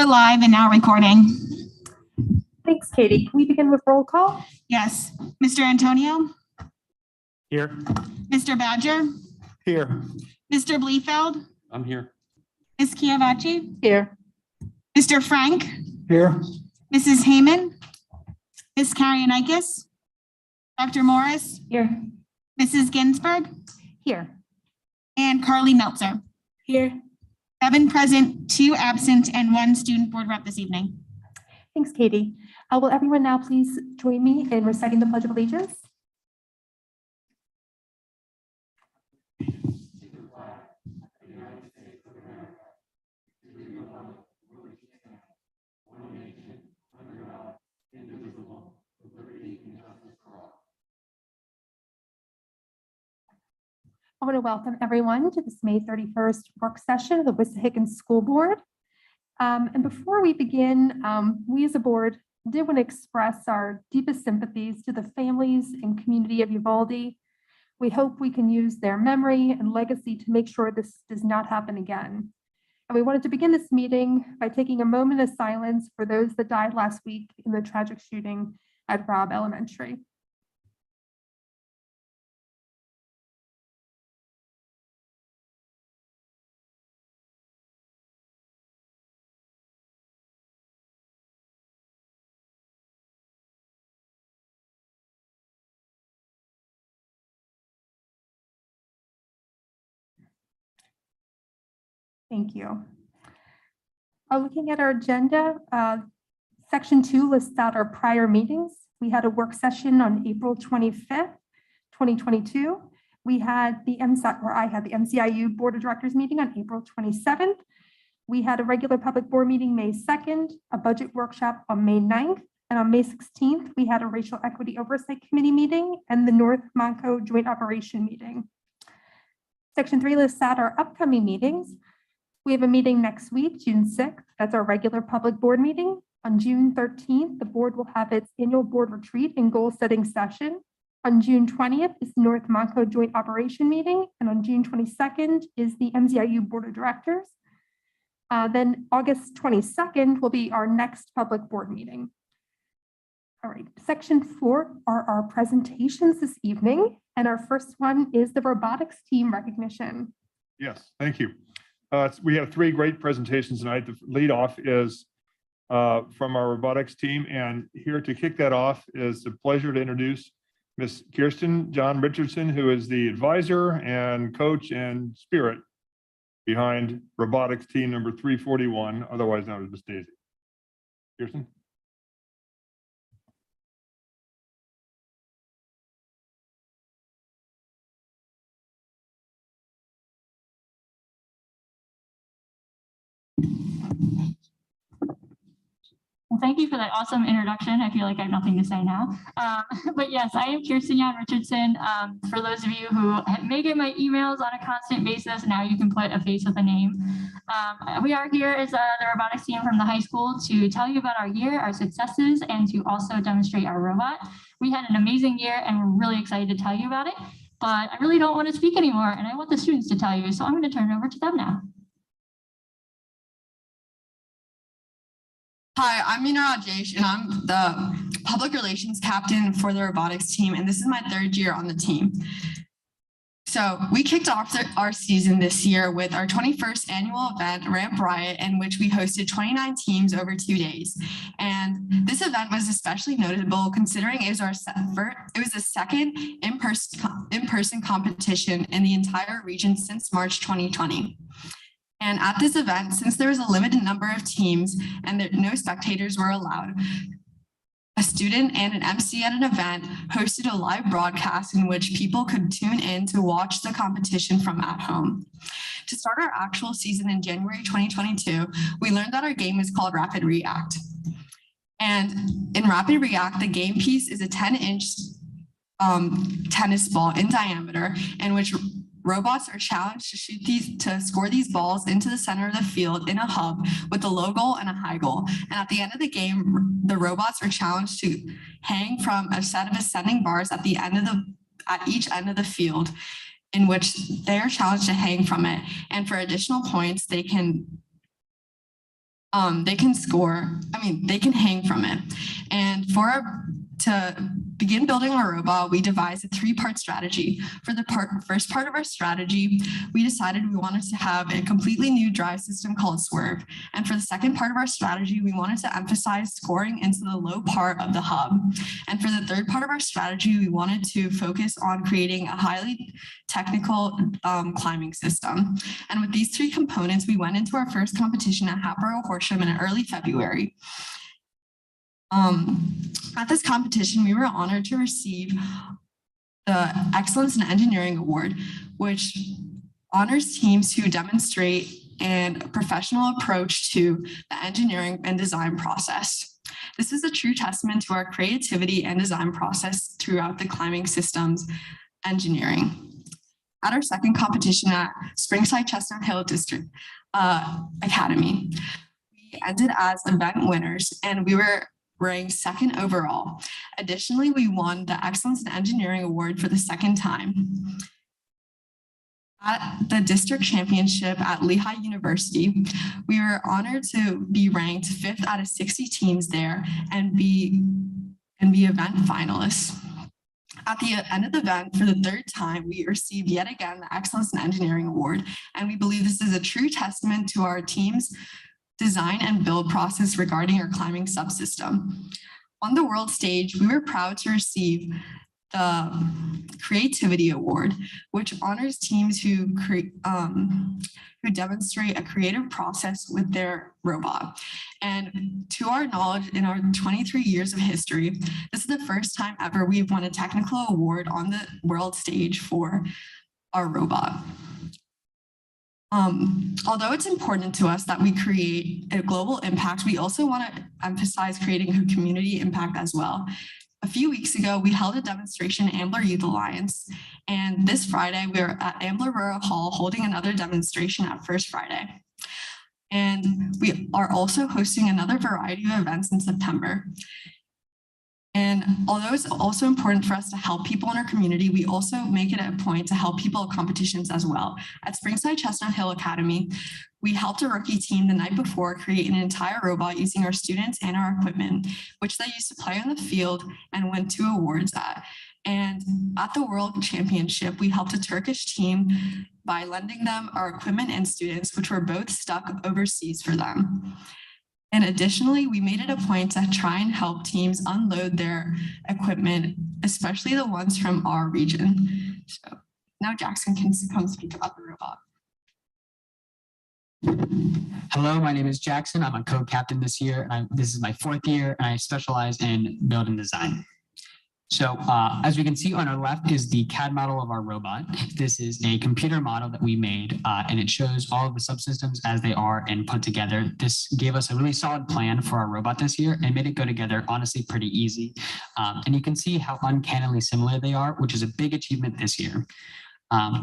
We're live and now recording. Thanks, Katie. Can we begin with roll call? Yes. Mr. Antonio? Here. Mr. Badger? Here. Mr. Bleefeld? I'm here. Ms. Chiavacci? Here. Mr. Frank? Here. Mrs. Heyman? Ms. Karyanikis? Dr. Morris? Here. Mrs. Ginsburg? Here. And Carly Meltzer. Here. 7 present, 2 absent, and 1 student board rep this evening. Thanks, Katie. Will everyone now please join me in reciting the Pledge of Allegiance? I want to welcome everyone to this May 31st work session of the Wissahickon School Board. And before we begin, we as a board did want to express our deepest sympathies to the families and community of Uvalde. We hope we can use their memory and legacy to make sure this does not happen again. And we wanted to begin this meeting by taking a moment of silence for those that died last week in the tragic shooting at Robb Elementary. Thank you. Looking at our agenda, section 2 lists out our prior meetings. We had a work session on April 25th, 2022. We had the I had the MCIU Board of Directors meeting on April 27th. We had a regular public board meeting May 2nd, a budget workshop on May 9th, and on May 16th, we had a Racial Equity Oversight Committee meeting and the North Monco Joint Operation meeting. Section 3 lists out our upcoming meetings. We have a meeting next week, June 6th. That's our regular public board meeting. On June 13th, the board will have its annual board retreat and goal setting session. On June 20th is the North Monco Joint Operation meeting. And on June 22nd is the MCIU Board of Directors. Then August 22nd will be our next public board meeting. All right, section 4 are our presentations this evening. And our first one is the robotics team recognition. Yes, thank you. We have 3 great presentations tonight. The lead off is from our robotics team, and here to kick that off is the pleasure to introduce Miss Kirsten John Richardson, who is the advisor and coach and spirit behind robotics team number 341, otherwise known as Miss Daisy. Kirsten. Well, thank you for that awesome introduction. I feel like I have nothing to say now. But yes, I am Kirsten Jan Richardson. For those of you who may get my emails on a constant basis, now you can put a face with a name. We are here as the robotics team from the high school to tell you about our year, our successes, and to also demonstrate our robot. We had an amazing year and we're really excited to tell you about it, but I really don't want to speak anymore and I want the students to tell you. So I'm going to turn it over to them now. Hi, I'm Mina Rajesh, and I'm the public relations captain for the robotics team, and this is my 3rd year on the team. So we kicked off our season this year with our 21st annual event, Ramp Riot, in which we hosted 29 teams over 2 days. And this event was especially notable considering it was the second in-person competition in the entire region since March 2020. And at this event, since there was a limited number of teams and no spectators were allowed, a student and an MC at an event hosted a live broadcast in which people could tune in to watch the competition from at home. To start our actual season in January 2022, we learned that our game is called Rapid React. And in Rapid React, the game piece is a 10-inch tennis ball in diameter in which robots are challenged to score these balls into the center of the field in a hub with a low goal and a high goal. And at the end of the game, the robots are challenged to hang from a set of ascending bars at each end of the field, in which they are challenged to hang from it. And for additional points, they can they can score, they can hang from it. And to begin building our robot, we devised a 3-part strategy. For the first part of our strategy, we decided we wanted to have a completely new drive system called Swerve. And for the second part of our strategy, we wanted to emphasize scoring into the low part of the hub. And for the third part of our strategy, we wanted to focus on creating a highly technical climbing system. And with these 3 components, we went into our first competition at Hatboro Horsham in early February. At this competition, we were honored to receive the Excellence in Engineering Award, which honors teams who demonstrate a professional approach to the engineering and design process. This is a true testament to our creativity and design process throughout the climbing systems engineering. At our second competition at Springside Chestnut Hill District Academy, we ended as event winners, and we were ranked 2nd overall. Additionally, we won the Excellence in Engineering Award for the 2nd time. At the district championship at Lehigh University, we were honored to be ranked 5th out of 60 teams there and be event finalists. At the end of the event, for the 3rd time, we received yet again the Excellence in Engineering Award, and we believe this is a true testament to our team's design and build process regarding our climbing subsystem. On the world stage, we were proud to receive the Creativity Award, which honors teams who demonstrate a creative process with their robot. And to our knowledge, in our 23 years of history, this is the first time ever we've won a technical award on the world stage for our robot. Although it's important to us that we create a global impact, we also want to emphasize creating a community impact as well. A few weeks ago, we held a demonstration at Ambler Youth Alliance, and this Friday, we're at Ambler Borough Hall holding another demonstration at First Friday. And we are also hosting another variety of events in September. And although it's also important for us to help people in our community, we also make it a point to help people at competitions as well. At Springside Chestnut Hill Academy, we helped a rookie team the night before create an entire robot using our students and our equipment, which they used to play on the field and win 2 awards at. And at the World Championship, we helped a Turkish team by lending them our equipment and students, which were both stuck overseas for them. And additionally, we made it a point to try and help teams unload their equipment, especially the ones from our region. So now Jackson can come speak about the robot. Hello, my name is Jackson. I'm a co-captain this year. This is my 4th year, and I specialize in build and design. So as we can see on our left is the CAD model of our robot. This is a computer model that we made, and it shows all of the subsystems as they are and put together. This gave us a really solid plan for our robot this year and made it go together honestly pretty easy. And you can see how uncannily similar they are, which is a big achievement this year.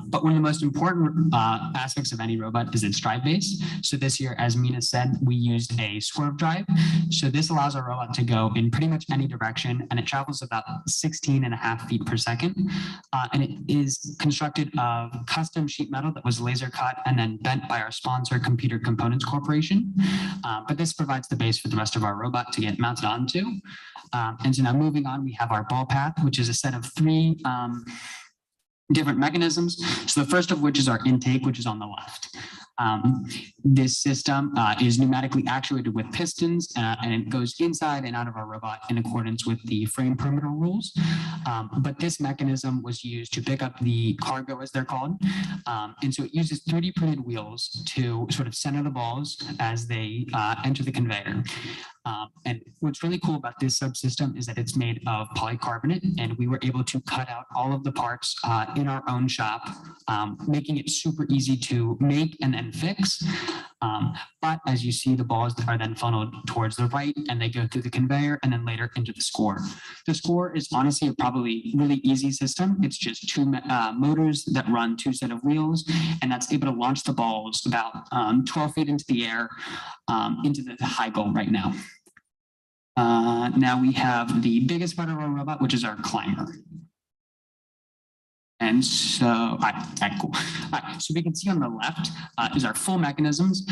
But one of the most important aspects of any robot is its drive base. So this year, as Mina said, we used a swerve drive. So this allows our robot to go in pretty much any direction, and it travels about 16.5 feet per second. And it is constructed of custom sheet metal that was laser cut and then bent by our sponsor, Computer Components Corporation. But this provides the base for the rest of our robot to get mounted onto. And so now moving on, we have our ball path, which is a set of 3 different mechanisms. So the first of which is our intake, which is on the left. This system is pneumatically actuated with pistons, and it goes inside and out of our robot in accordance with the frame perimeter rules. But this mechanism was used to pick up the cargo, as they're called. And so it uses 3D printed wheels to sort of center the balls as they enter the conveyor. And what's really cool about this subsystem is that it's made of polycarbonate, and we were able to cut out all of the parts in our own shop, making it super easy to make and then fix. But as you see, the balls are then funneled towards the right, and they go through the conveyor and then later into the score. The score is honestly a probably really easy system. It's just 2 motors that run 2 set of wheels, and that's able to launch the balls about 12 feet into the air, into the high goal right now. Now we have the biggest part of our robot, which is our climber. And so, all right, cool. All right, so we can see on the left is our full mechanisms.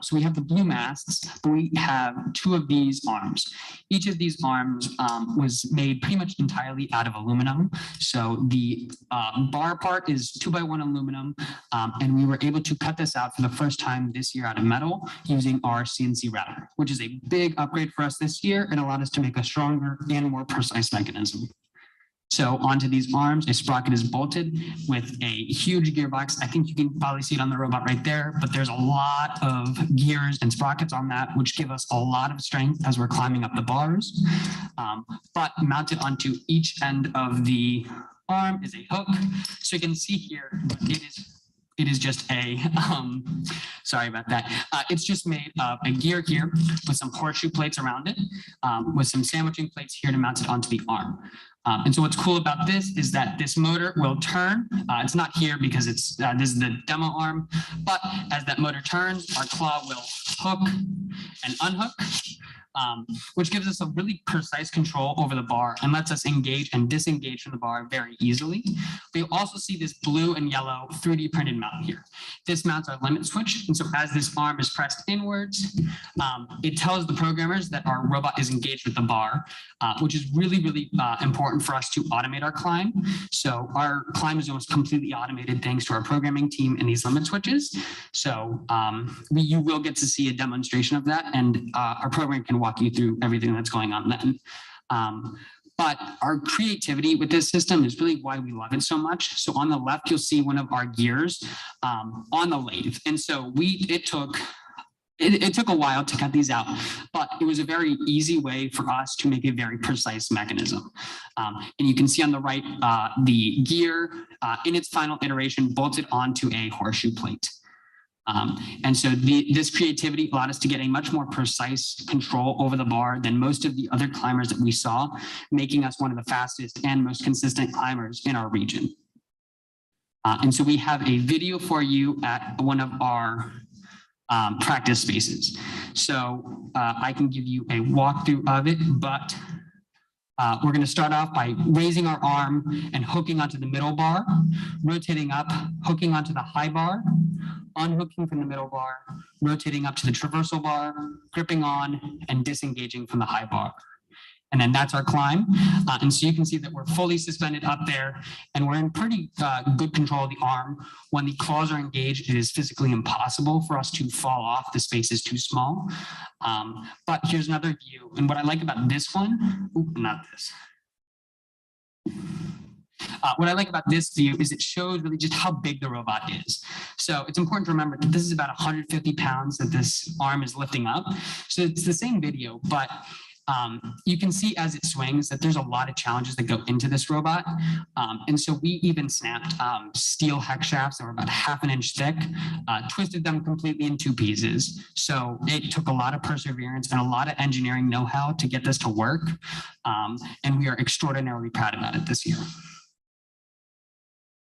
So we have the blue masks, but we have two of these arms. Each of these arms was made pretty much entirely out of aluminum. So the bar part is 2x1 aluminum, and we were able to cut this out for the first time this year out of metal using our CNC router, which is a big upgrade for us this year and allowed us to make a stronger and more precise mechanism. So onto these arms, a sprocket is bolted with a huge gearbox. I think you can probably see it on the robot right there, but there's a lot of gears and sprockets on that, which give us a lot of strength as we're climbing up the bars. But mounted onto each end of the arm is a hook. So you can see here, it is just a, sorry about that. It's just made of a gear here with some horseshoe plates around it, with some sandwiching plates here to mount it onto the arm. And so what's cool about this is that this motor will turn. It's not here because it's this is the demo arm, but as that motor turns, our claw will hook and unhook, which gives us a really precise control over the bar and lets us engage and disengage from the bar very easily. We also see this blue and yellow 3D printed mount here. This mounts our limit switch. And so as this arm is pressed inwards, it tells the programmers that our robot is engaged with the bar, which is really, really important for us to automate our climb. So our climb is almost completely automated thanks to our programming team and these limit switches. So you will get to see a demonstration of that, and our program can walk you through everything that's going on then. But our creativity with this system is really why we love it so much. So on the left, you'll see one of our gears on the lathe. And so it took a while to cut these out, but it was a very easy way for us to make a very precise mechanism. And you can see on the right, the gear in its final iteration bolted onto a horseshoe plate. And so this creativity allowed us to get a much more precise control over the bar than most of the other climbers that we saw, making us one of the fastest and most consistent climbers in our region. And so we have a video for you at one of our practice spaces. So I can give you a walkthrough of it, but we're going to start off by raising our arm and hooking onto the middle bar, rotating up, hooking onto the high bar, unhooking from the middle bar, rotating up to the traversal bar, gripping on, and disengaging from the high bar. And then that's our climb. And so you can see that we're fully suspended up there, and we're in pretty good control of the arm. When the claws are engaged, it is physically impossible for us to fall off. The space is too small. But here's another view. And what I like about this one, not this. What I like about this view is it shows really just how big the robot is. So it's important to remember that this is about 150 pounds that this arm is lifting up. So it's the same video, but you can see as it swings that there's a lot of challenges that go into this robot. And so we even snapped steel hex shafts that were about ½ an inch thick, twisted them completely in 2 pieces. So it took a lot of perseverance and a lot of engineering know-how to get this to work. And we are extraordinarily proud about it this year.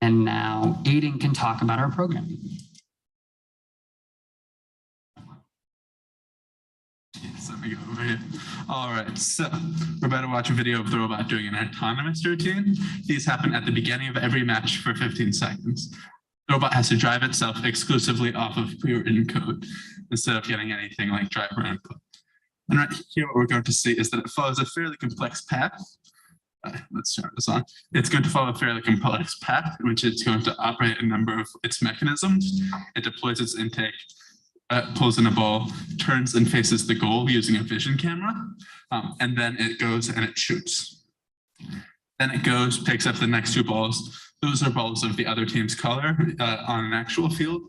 And now Aiden can talk about our programming. So let me go over here. All right, so we're about to watch a video of the robot doing an autonomous routine. These happen at the beginning of every match for 15 seconds. The robot has to drive itself exclusively off of pre-written code instead of getting anything like driver input. And right here, what we're going to see is that it follows a fairly complex path. Let's turn this on. It's going to follow a fairly complex path, in which it's going to operate a number of its mechanisms. It deploys its intake, pulls in a ball, turns and faces the goal using a vision camera, and then it goes and it shoots. Then it goes, picks up the next 2 balls. Those are balls of the other team's color on an actual field,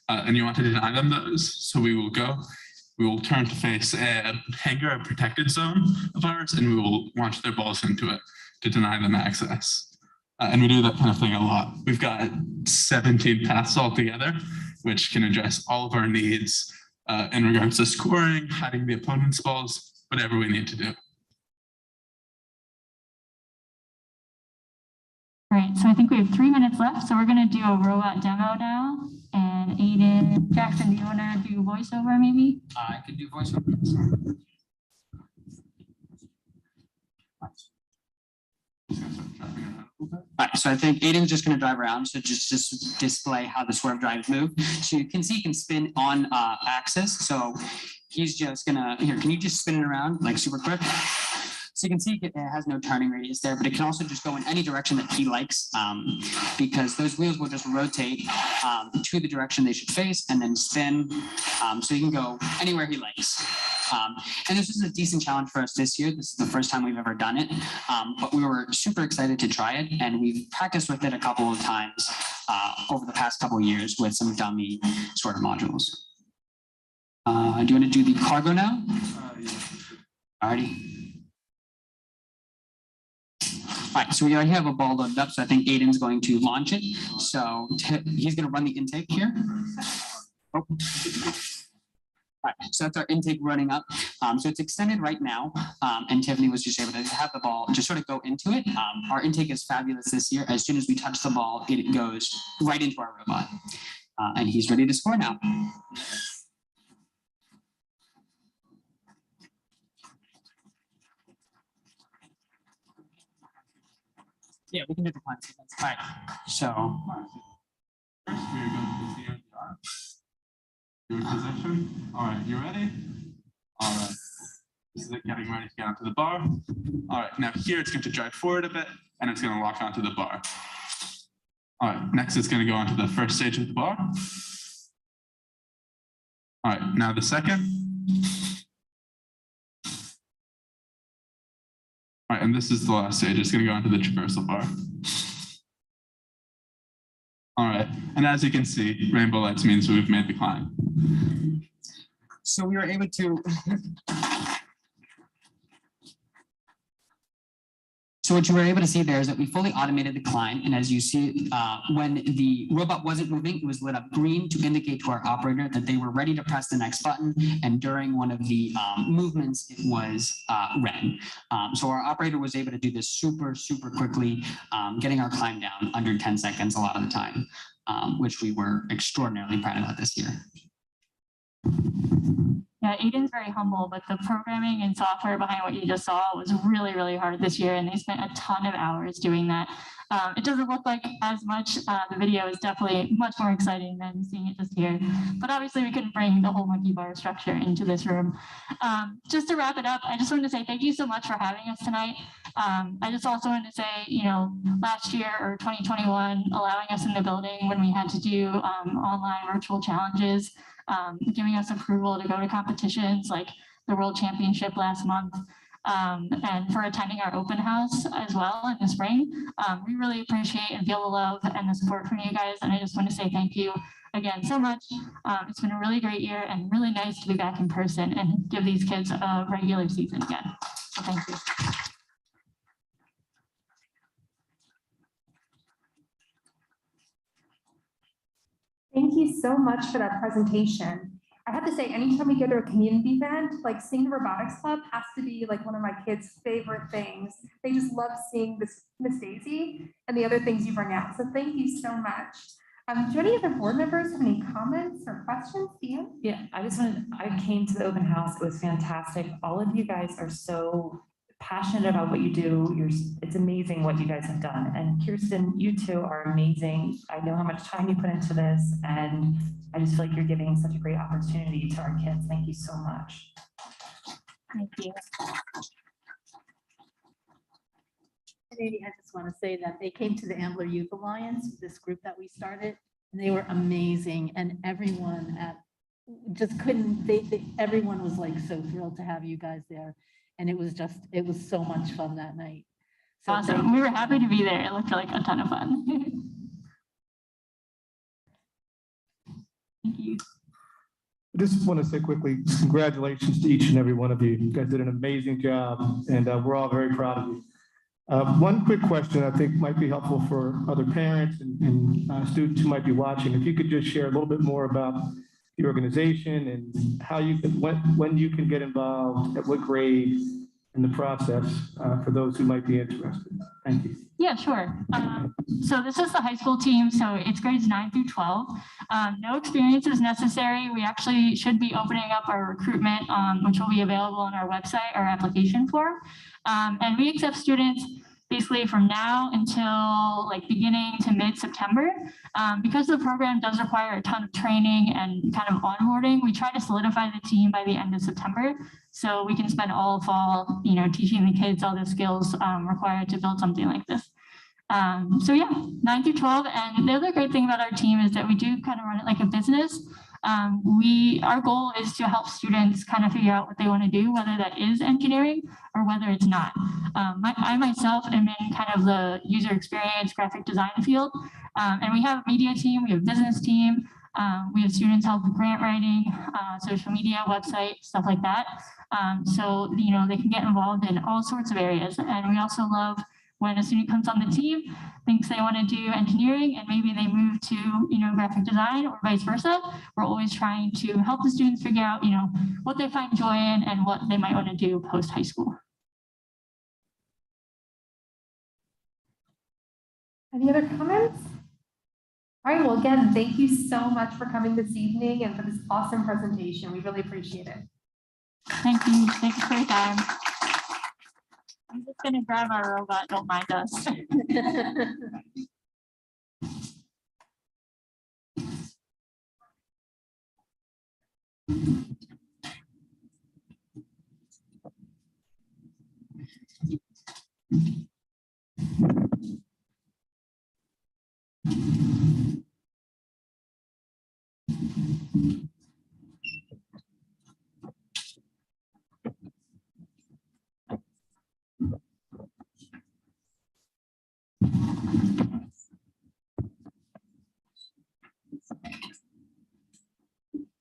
and you want to deny them those. So we will turn to face a hangar, a protected zone of ours, and we will launch their balls into it to deny them access. And we do that kind of thing a lot. We've got 17 paths altogether, which can address all of our needs in regards to scoring, hiding the opponent's balls, whatever we need to do. All right, so I think we have 3 minutes left. So we're going to do a robot demo now. And Aiden, Jackson, do you want to do voiceover maybe? I could do voiceover. All right, so I think Aiden's just gonna drive around, so just display how the swerve drives move. So you can see he can spin on axis, so he's just gonna, here, can you just spin it around like super quick? So you can see it has no turning radius there, but it can also just go in any direction that he likes, because those wheels will just rotate to the direction they should face and then spin. So you can go anywhere he likes. And this is a decent challenge for us this year. This is the first time we've ever done it, but we were super excited to try it, and we've practiced with it a couple of times over the past couple of years with some dummy sort of modules. Do you want to do the cargo now? Alrighty. All right, so we already have a ball loaded up, so I think Aiden's going to launch it. So he's going to run the intake here. Oh. All right, so that's our intake running up. So it's extended right now, and Tiffany was just able to have the ball just sort of go into it. Our intake is fabulous this year. As soon as we touch the ball, it goes right into our robot. And he's ready to score now. Yeah, we can do the climb sequence. All right, so. First, we're going to see your position. All right, you ready? All right. This is it getting ready to get onto the bar. All right, now here it's going to drive forward a bit and it's going to lock onto the bar. All right, next it's going to go onto the first stage of the bar. All right, now the second. All right, and this is the last stage. It's going to go into the traversal bar. All right, and as you can see, rainbow lights means we've made the climb. So we were able to. So what you were able to see there is that we fully automated the climb. And as you see, when the robot wasn't moving, it was lit up green to indicate to our operator that they were ready to press the next button. And during one of the movements, it was red. So our operator was able to do this super, super quickly, getting our climb down under 10 seconds a lot of the time, which we were extraordinarily proud about this year. Yeah, Aiden's very humble, but the programming and software behind what you just saw was really, really hard this year, and they spent a ton of hours doing that. It doesn't look like as much. The video is definitely much more exciting than seeing it just here. But obviously, we couldn't bring the whole monkey bar structure into this room. Just to wrap it up, I just wanted to say thank you so much for having us tonight. I just also wanted to say, you know, last year or 2021, allowing us in the building when we had to do online virtual challenges, giving us approval to go to competitions like the World Championship last month, and for attending our open house as well in the spring. We really appreciate and feel the love and the support from you guys. And I just want to say thank you again so much. It's been a really great year and really nice to be back in person and give these kids a regular season again. So thank you. Thank you so much for that presentation. I have to say, anytime we go to a community event, like seeing the Robotics Club has to be like one of my kids' favorite things. They just love seeing this Miss Daisy and the other things you bring out. So thank you so much. Do any other board members have any comments or questions? Ian? Yeah, I came to the open house. It was fantastic. All of you guys are so passionate about what you do. It's amazing what you guys have done. And Kirsten, you two are amazing. I know how much time you put into this, and I just feel like you're giving such a great opportunity to our kids. Thank you so much. Thank you. I just want to say that they came to the Ambler Youth Alliance, this group that we started, and they were amazing. And everyone just couldn't, everyone was like so thrilled to have you guys there. And it was so much fun that night. So awesome. We were happy to be there. It looked like a ton of fun. Thank you. I just want to say quickly, congratulations to each and every one of you. You guys did an amazing job, and we're all very proud of you. One quick question I think might be helpful for other parents and students who might be watching. If you could just share a little bit more about the organization and how you can, when you can get involved, at what grade in the process, for those who might be interested. Thank you. Yeah, sure. So this is the high school team. So it's grades 9 through 12. No experience is necessary. We actually should be opening up our recruitment, which will be available on our website, our application form. And we accept students basically from now until like beginning to mid-September. Because the program does require a ton of training and kind of onboarding, we try to solidify the team by the end of September. So we can spend all fall, teaching the kids all the skills required to build something like this. So yeah, 9 through 12. And the other great thing about our team is that we do kind of run it like a business. Our goal is to help students kind of figure out what they want to do, whether that is engineering or whether it's not. I myself am in kind of the user experience graphic design field. And we have a media team, we have a business team, we have students help with grant writing, social media, website, stuff like that. So, they can get involved in all sorts of areas. And we also love when a student comes on the team, thinks they want to do engineering, and maybe they move to, graphic design or vice versa. We're always trying to help the students figure out, what they find joy in and what they might want to do post high school. Any other comments? All right, well, again, thank you so much for coming this evening and for this awesome presentation. We really appreciate it. Thank you. Thanks for your time. I'm just going to grab our robot. Don't mind us.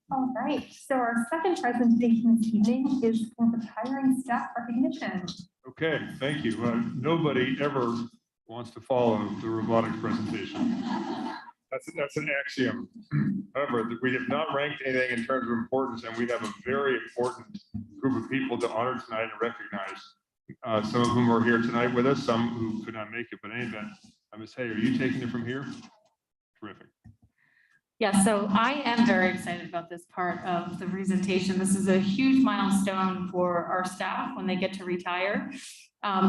All right, so our second presentation this evening is for retiring staff recognition. Okay, thank you. Nobody ever wants to follow the robotics presentation. That's an axiom. However, we have not ranked anything in terms of importance, and we have a very important group of people to honor tonight and recognize. Some of whom are here tonight with us, some who could not make it, but in any event, Ms. Hay, are you taking it from here? Terrific. Yeah, so I am very excited about this part of the presentation. This is a huge milestone for our staff when they get to retire.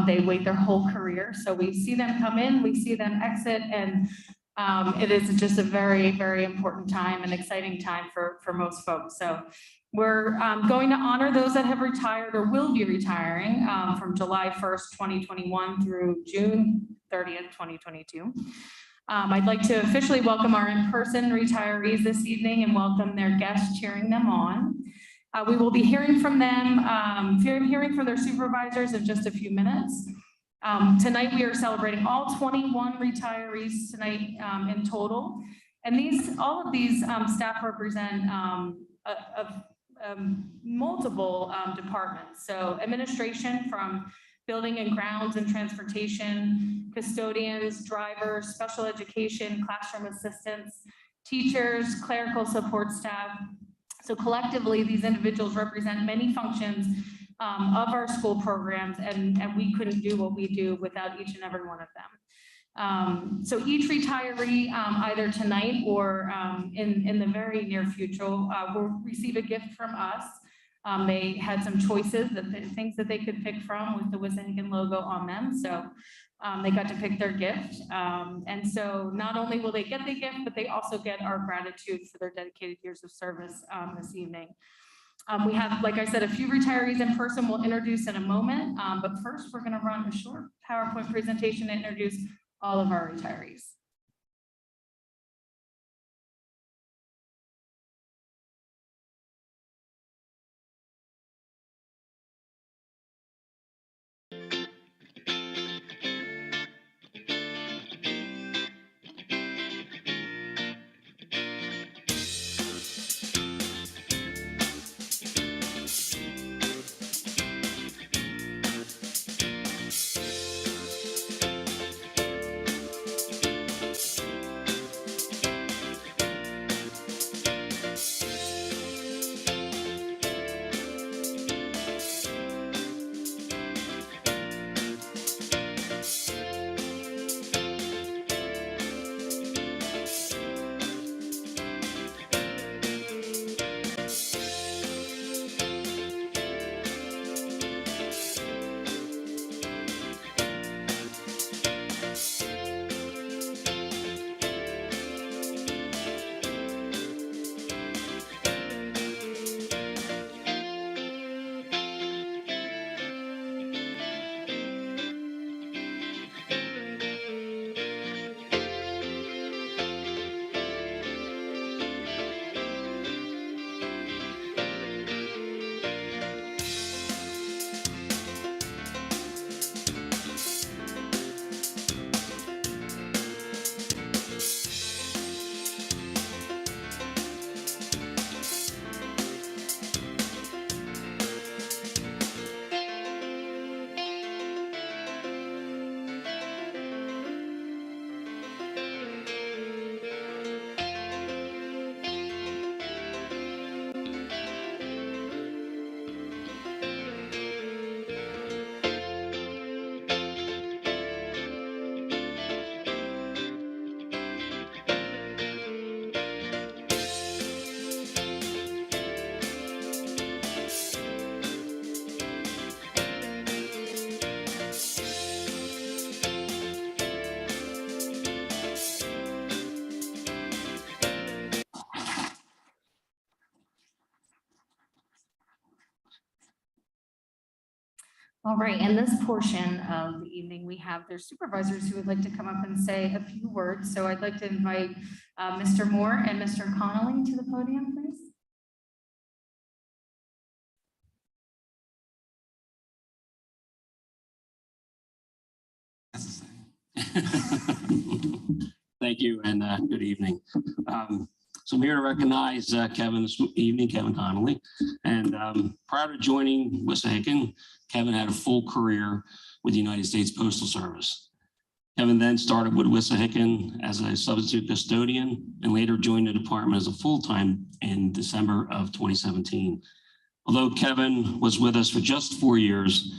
They wait their whole career. So we see them come in, we see them exit, and it is just a very, very important time and exciting time for most folks. So we're going to honor those that have retired or will be retiring from July 1st, 2021 through June 30th, 2022. I'd like to officially welcome our in-person retirees this evening and welcome their guests cheering them on. We will be hearing from them, hearing from their supervisors in just a few minutes. Tonight we are celebrating all 21 retirees tonight in total. And all of these staff represent multiple departments. So administration from building and grounds and transportation, custodians, drivers, special education, classroom assistants, teachers, clerical support staff. So collectively, these individuals represent many functions of our school programs, and we couldn't do what we do without each and every one of them. So each retiree, either tonight or in the very near future, will receive a gift from us. They had some choices, things that they could pick from with the Wissahickon logo on them. So they got to pick their gift. And so not only will they get the gift, but they also get our gratitude for their dedicated years of service this evening. We have, like I said, a few retirees in person we'll introduce in a moment. But first, we're going to run a short PowerPoint presentation to introduce all of our retirees. All right, in this portion of the evening, we have their supervisors who would like to come up and say a few words. So I'd like to invite Mr. Moore and Mr. Connolly to the podium, please. Thank you and good evening. So I'm here to recognize Kevin this evening, Kevin Connolly. And prior to joining Wissahickon, Kevin had a full career with the United States Postal Service. Kevin then started with Wissahickon as a substitute custodian and later joined the department as a full-time in December of 2017. Although Kevin was with us for just 4 years,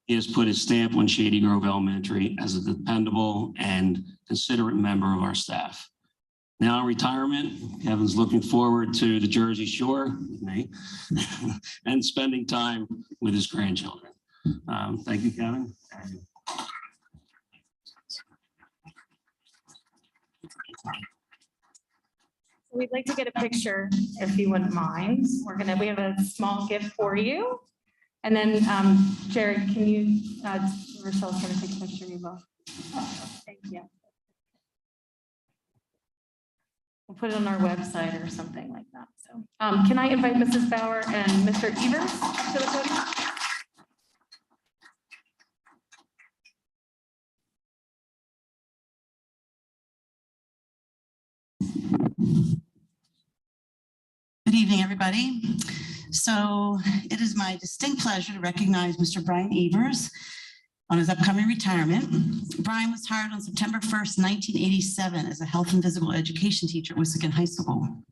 he has put his stamp on Shady Grove Elementary as a dependable and considerate member of our staff. Now in retirement, Kevin's looking forward to the Jersey Shore with me and spending time with his grandchildren. Thank you, Kevin. We'd like to get a picture, if you wouldn't mind. We have a small gift for you. And then, Jared, can you, Rochelle's gonna take a picture of you both. Thank you. We'll put it on our website or something like that. So, can I invite Mrs. Bauer and Mr. Evers to the podium? Good evening, everybody. So it is my distinct pleasure to recognize Mr. Brian Evers on his upcoming retirement. Brian was hired on September 1st, 1987 as a health and physical education teacher at Wissahickon High School.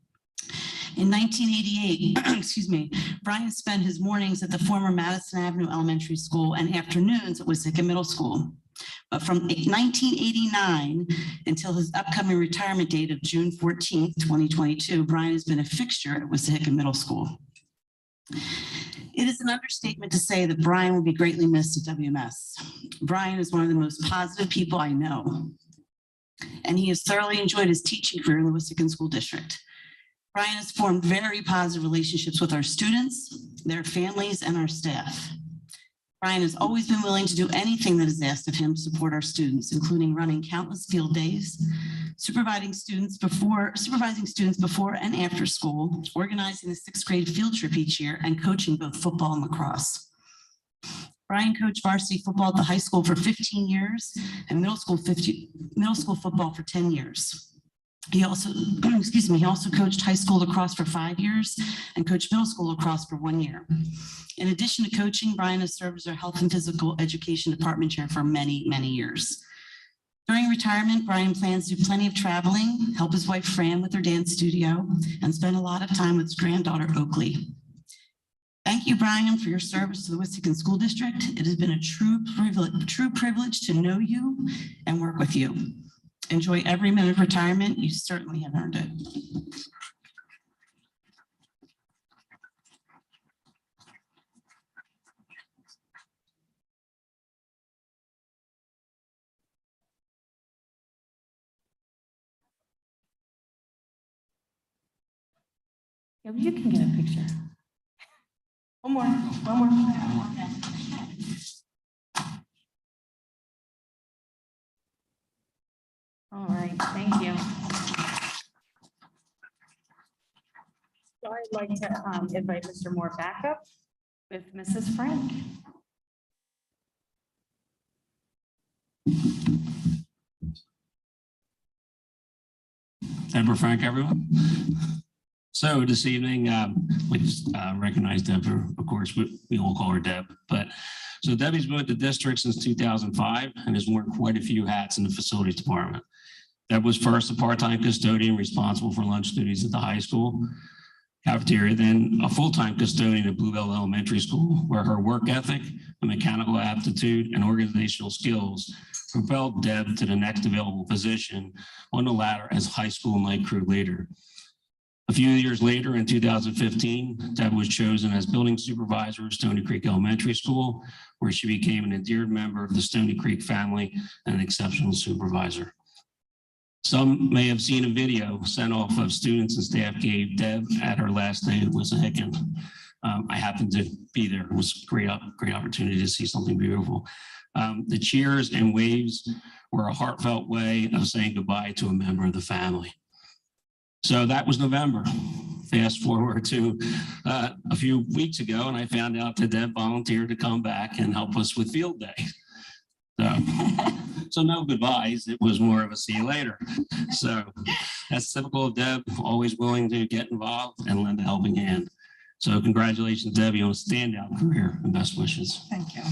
In 1988, excuse me, Brian spent his mornings at the former Madison Avenue Elementary School and afternoons at Wissahickon Middle School. But from 1989 until his upcoming retirement date of June 14th, 2022, Brian has been a fixture at Wissahickon Middle School. It is an understatement to say that Brian will be greatly missed at WMS. Brian is one of the most positive people I know, and he has thoroughly enjoyed his teaching career in the Wissahickon School District. Brian has formed very positive relationships with our students, their families, and our staff. Brian has always been willing to do anything that is asked of him to support our students, including running countless field days, supervising students before and after school, organizing the 6th grade field trip each year, and coaching both football and lacrosse. Brian coached varsity football at the high school for 15 years and middle school football for 10 years. He also, he also coached high school lacrosse for 5 years and coached middle school lacrosse for 1 year. In addition to coaching, Brian has served as our health and physical education department chair for many, many years. During retirement, Brian plans to do plenty of traveling, help his wife Fran with her dance studio, and spend a lot of time with his granddaughter Oakley. Thank you, Brian, for your service to the Wissahickon School District. It has been a true privilege to know you and work with you. Enjoy every minute of retirement. You certainly have earned it. Yeah, you can get a picture. One more. All right, thank you. So I'd like to invite Mr. Moore back up with Mrs. Frank. Deborah Frank, everyone. So this evening, we just recognize Deborah, of course, we all call her Deb, but so Debbie's been with the district since 2005 and has worn quite a few hats in the facilities department. Deb was first a part-time custodian responsible for lunch duties at the high school cafeteria, then a full-time custodian at Bluebell Elementary School, where her work ethic, and mechanical aptitude, and organizational skills propelled Deb to the next available position on the ladder as high school night crew leader. A few years later, in 2015, Deb was chosen as building supervisor of Stony Creek Elementary School, where she became an endeared member of the Stony Creek family and an exceptional supervisor. Some may have seen a video sent off of students and staff gave Deb at her last day at Wissahickon. I happened to be there. It was a great opportunity to see something beautiful. The cheers and waves were a heartfelt way of saying goodbye to a member of the family. So that was November. Fast forward to a few weeks ago, and I found out that Deb volunteered to come back and help us with field day. So no goodbyes. It was more of a see you later. So that's typical of Deb, always willing to get involved and lend a helping hand. So congratulations, Debbie, on a standout career, and best wishes. Thank you.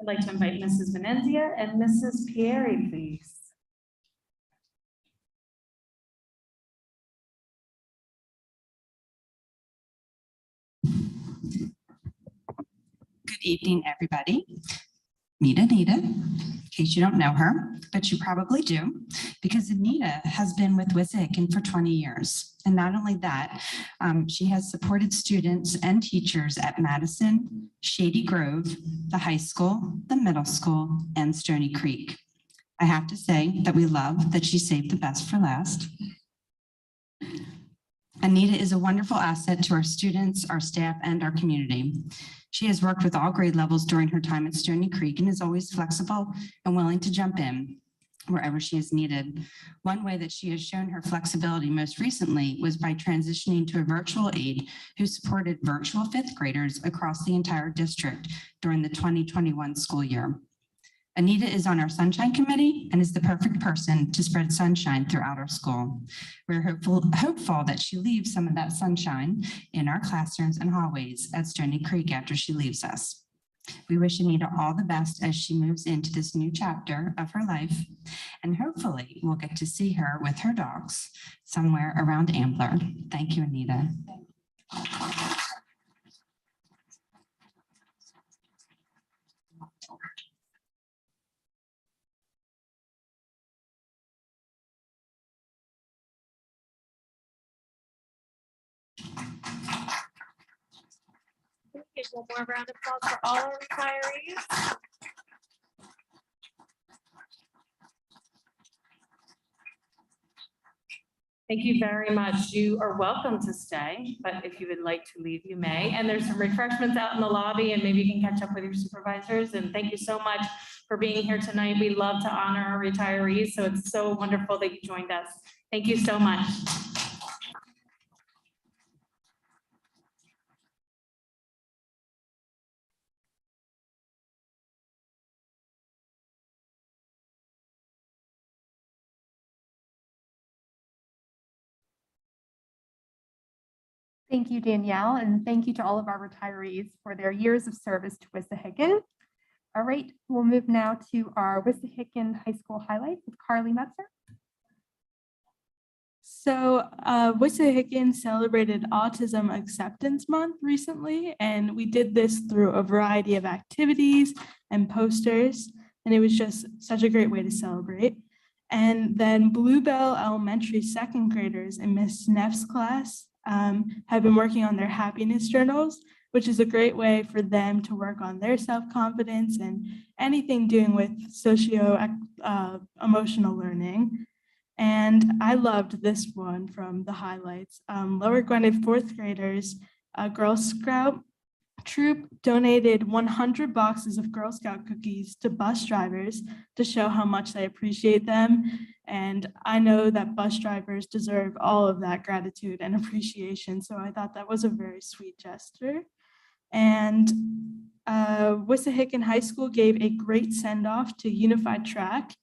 I'd like to invite Mrs. Venenzia and Mrs. Pieri, please. Good evening, everybody. Meet Anita, in case you don't know her, but you probably do, because Anita has been with Wissahickon for 20 years. And not only that, she has supported students and teachers at Madison, Shady Grove, the high school, the middle school, and Stony Creek. I have to say that we love that she saved the best for last. Anita is a wonderful asset to our students, our staff, and our community. She has worked with all grade levels during her time at Stony Creek and is always flexible and willing to jump in wherever she is needed. One way that she has shown her flexibility most recently was by transitioning to a virtual aide who supported virtual fifth graders across the entire district during the 2021 school year. Anita is on our Sunshine Committee and is the perfect person to spread sunshine throughout our school. We're hopeful that she leaves some of that sunshine in our classrooms and hallways at Stony Creek after she leaves us. We wish Anita all the best as she moves into this new chapter of her life, and hopefully we'll get to see her with her dogs somewhere around Ambler. Thank you, Anita. Okay, one more round of applause for all our retirees. Thank you very much. You are welcome to stay, but if you would like to leave, you may. And there's some refreshments out in the lobby, and maybe you can catch up with your supervisors. And thank you so much for being here tonight. We love to honor our retirees, so it's so wonderful that you joined us. Thank you so much. Thank you, Danielle, and thank you to all of our retirees for their years of service to Wissahickon. All right, we'll move now to our Wissahickon High School highlights with Carly Metzer. So Wissahickon celebrated Autism Acceptance Month recently, and we did this through a variety of activities and posters, and it was just such a great way to celebrate. And then Bluebell Elementary second graders in Miss Neff's class have been working on their happiness journals, which is a great way for them to work on their self-confidence and anything doing with socio-emotional learning. And I loved this one from the highlights. Lower Gwinnett fourth graders, Girl Scout troop donated 100 boxes of Girl Scout cookies to bus drivers to show how much they appreciate them. And I know that bus drivers deserve all of that gratitude and appreciation. So I thought that was a very sweet gesture. And Wissahickon High School gave a great send-off to Unified Track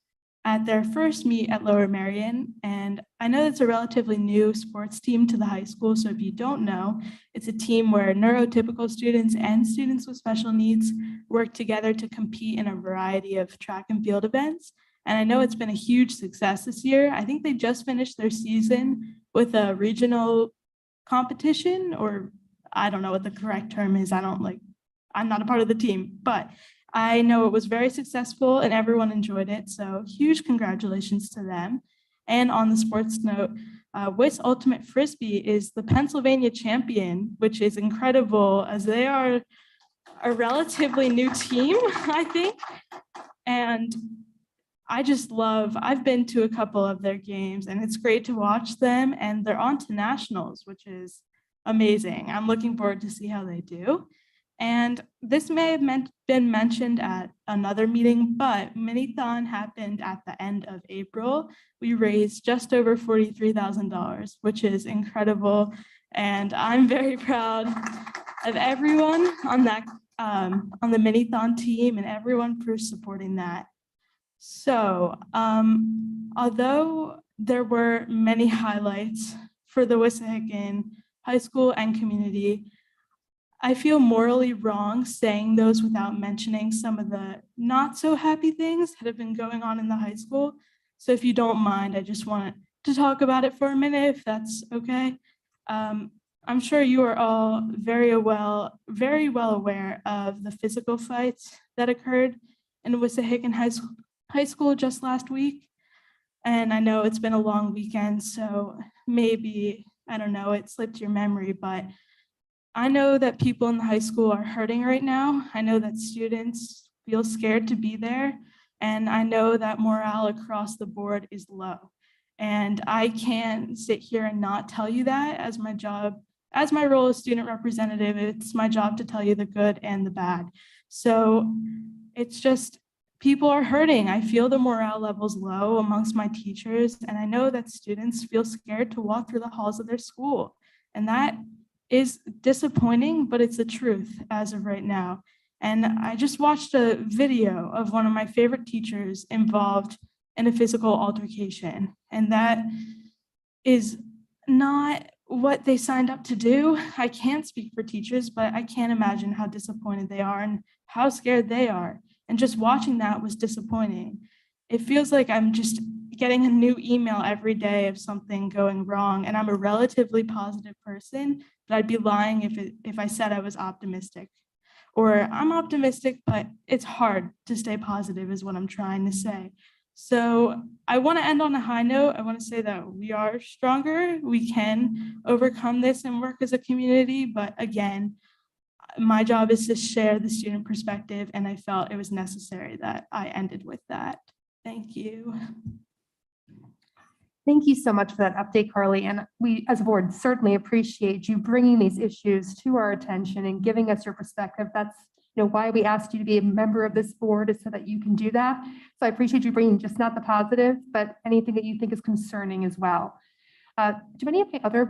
at their first meet at Lower Merion. And I know it's a relatively new sports team to the high school. So if you don't know, it's a team where neurotypical students and students with special needs work together to compete in a variety of track and field events. And I know it's been a huge success this year. I think they just finished their season with a regional competition, or I don't know what the correct term is. I'm not a part of the team, but I know it was very successful and everyone enjoyed it. So huge congratulations to them. And on the sports note, WIS Ultimate Frisbee is the Pennsylvania champion, which is incredible as they are a relatively new team, I think. And I've been to a couple of their games and it's great to watch them, and they're on to nationals, which is amazing. I'm looking forward to see how they do. And this may have been mentioned at another meeting, but Minithon happened at the end of April. We raised just over $43,000, which is incredible. And I'm very proud of everyone on that, on the Minithon team and everyone for supporting that. So although there were many highlights for the Wissahickon High School and community, I feel morally wrong saying those without mentioning some of the not so happy things that have been going on in the high school. So if you don't mind, I just wanted to talk about it for a minute, if that's okay. I'm sure you are all very well aware of the physical fights that occurred in Wissahickon High School just last week. And I know it's been a long weekend, so maybe, I don't know, it slipped your memory, but I know that people in the high school are hurting right now. I know that students feel scared to be there. And I know that morale across the board is low. And I can't sit here and not tell you that as my job, as my role as student representative, it's my job to tell you the good and the bad. So it's just, people are hurting. I feel the morale levels low amongst my teachers. And I know that students feel scared to walk through the halls of their school. And that is disappointing, but it's the truth as of right now. And I just watched a video of one of my favorite teachers involved in a physical altercation. And that is not what they signed up to do. I can't speak for teachers, but I can't imagine how disappointed they are and how scared they are. And just watching that was disappointing. It feels like I'm just getting a new email every day of something going wrong. And I'm a relatively positive person, but I'd be lying if I said I was optimistic. Or I'm optimistic, but it's hard to stay positive is what I'm trying to say. So I want to end on a high note. I want to say that we are stronger. We can overcome this and work as a community. But again, my job is to share the student perspective, and I felt it was necessary that I ended with that. Thank you. Thank you so much for that update, Carly. And we, as a board, certainly appreciate you bringing these issues to our attention and giving us your perspective. That's why we asked you to be a member of this board, is so that you can do that. So I appreciate you bringing just not the positive, but anything that you think is concerning as well. Do any of my other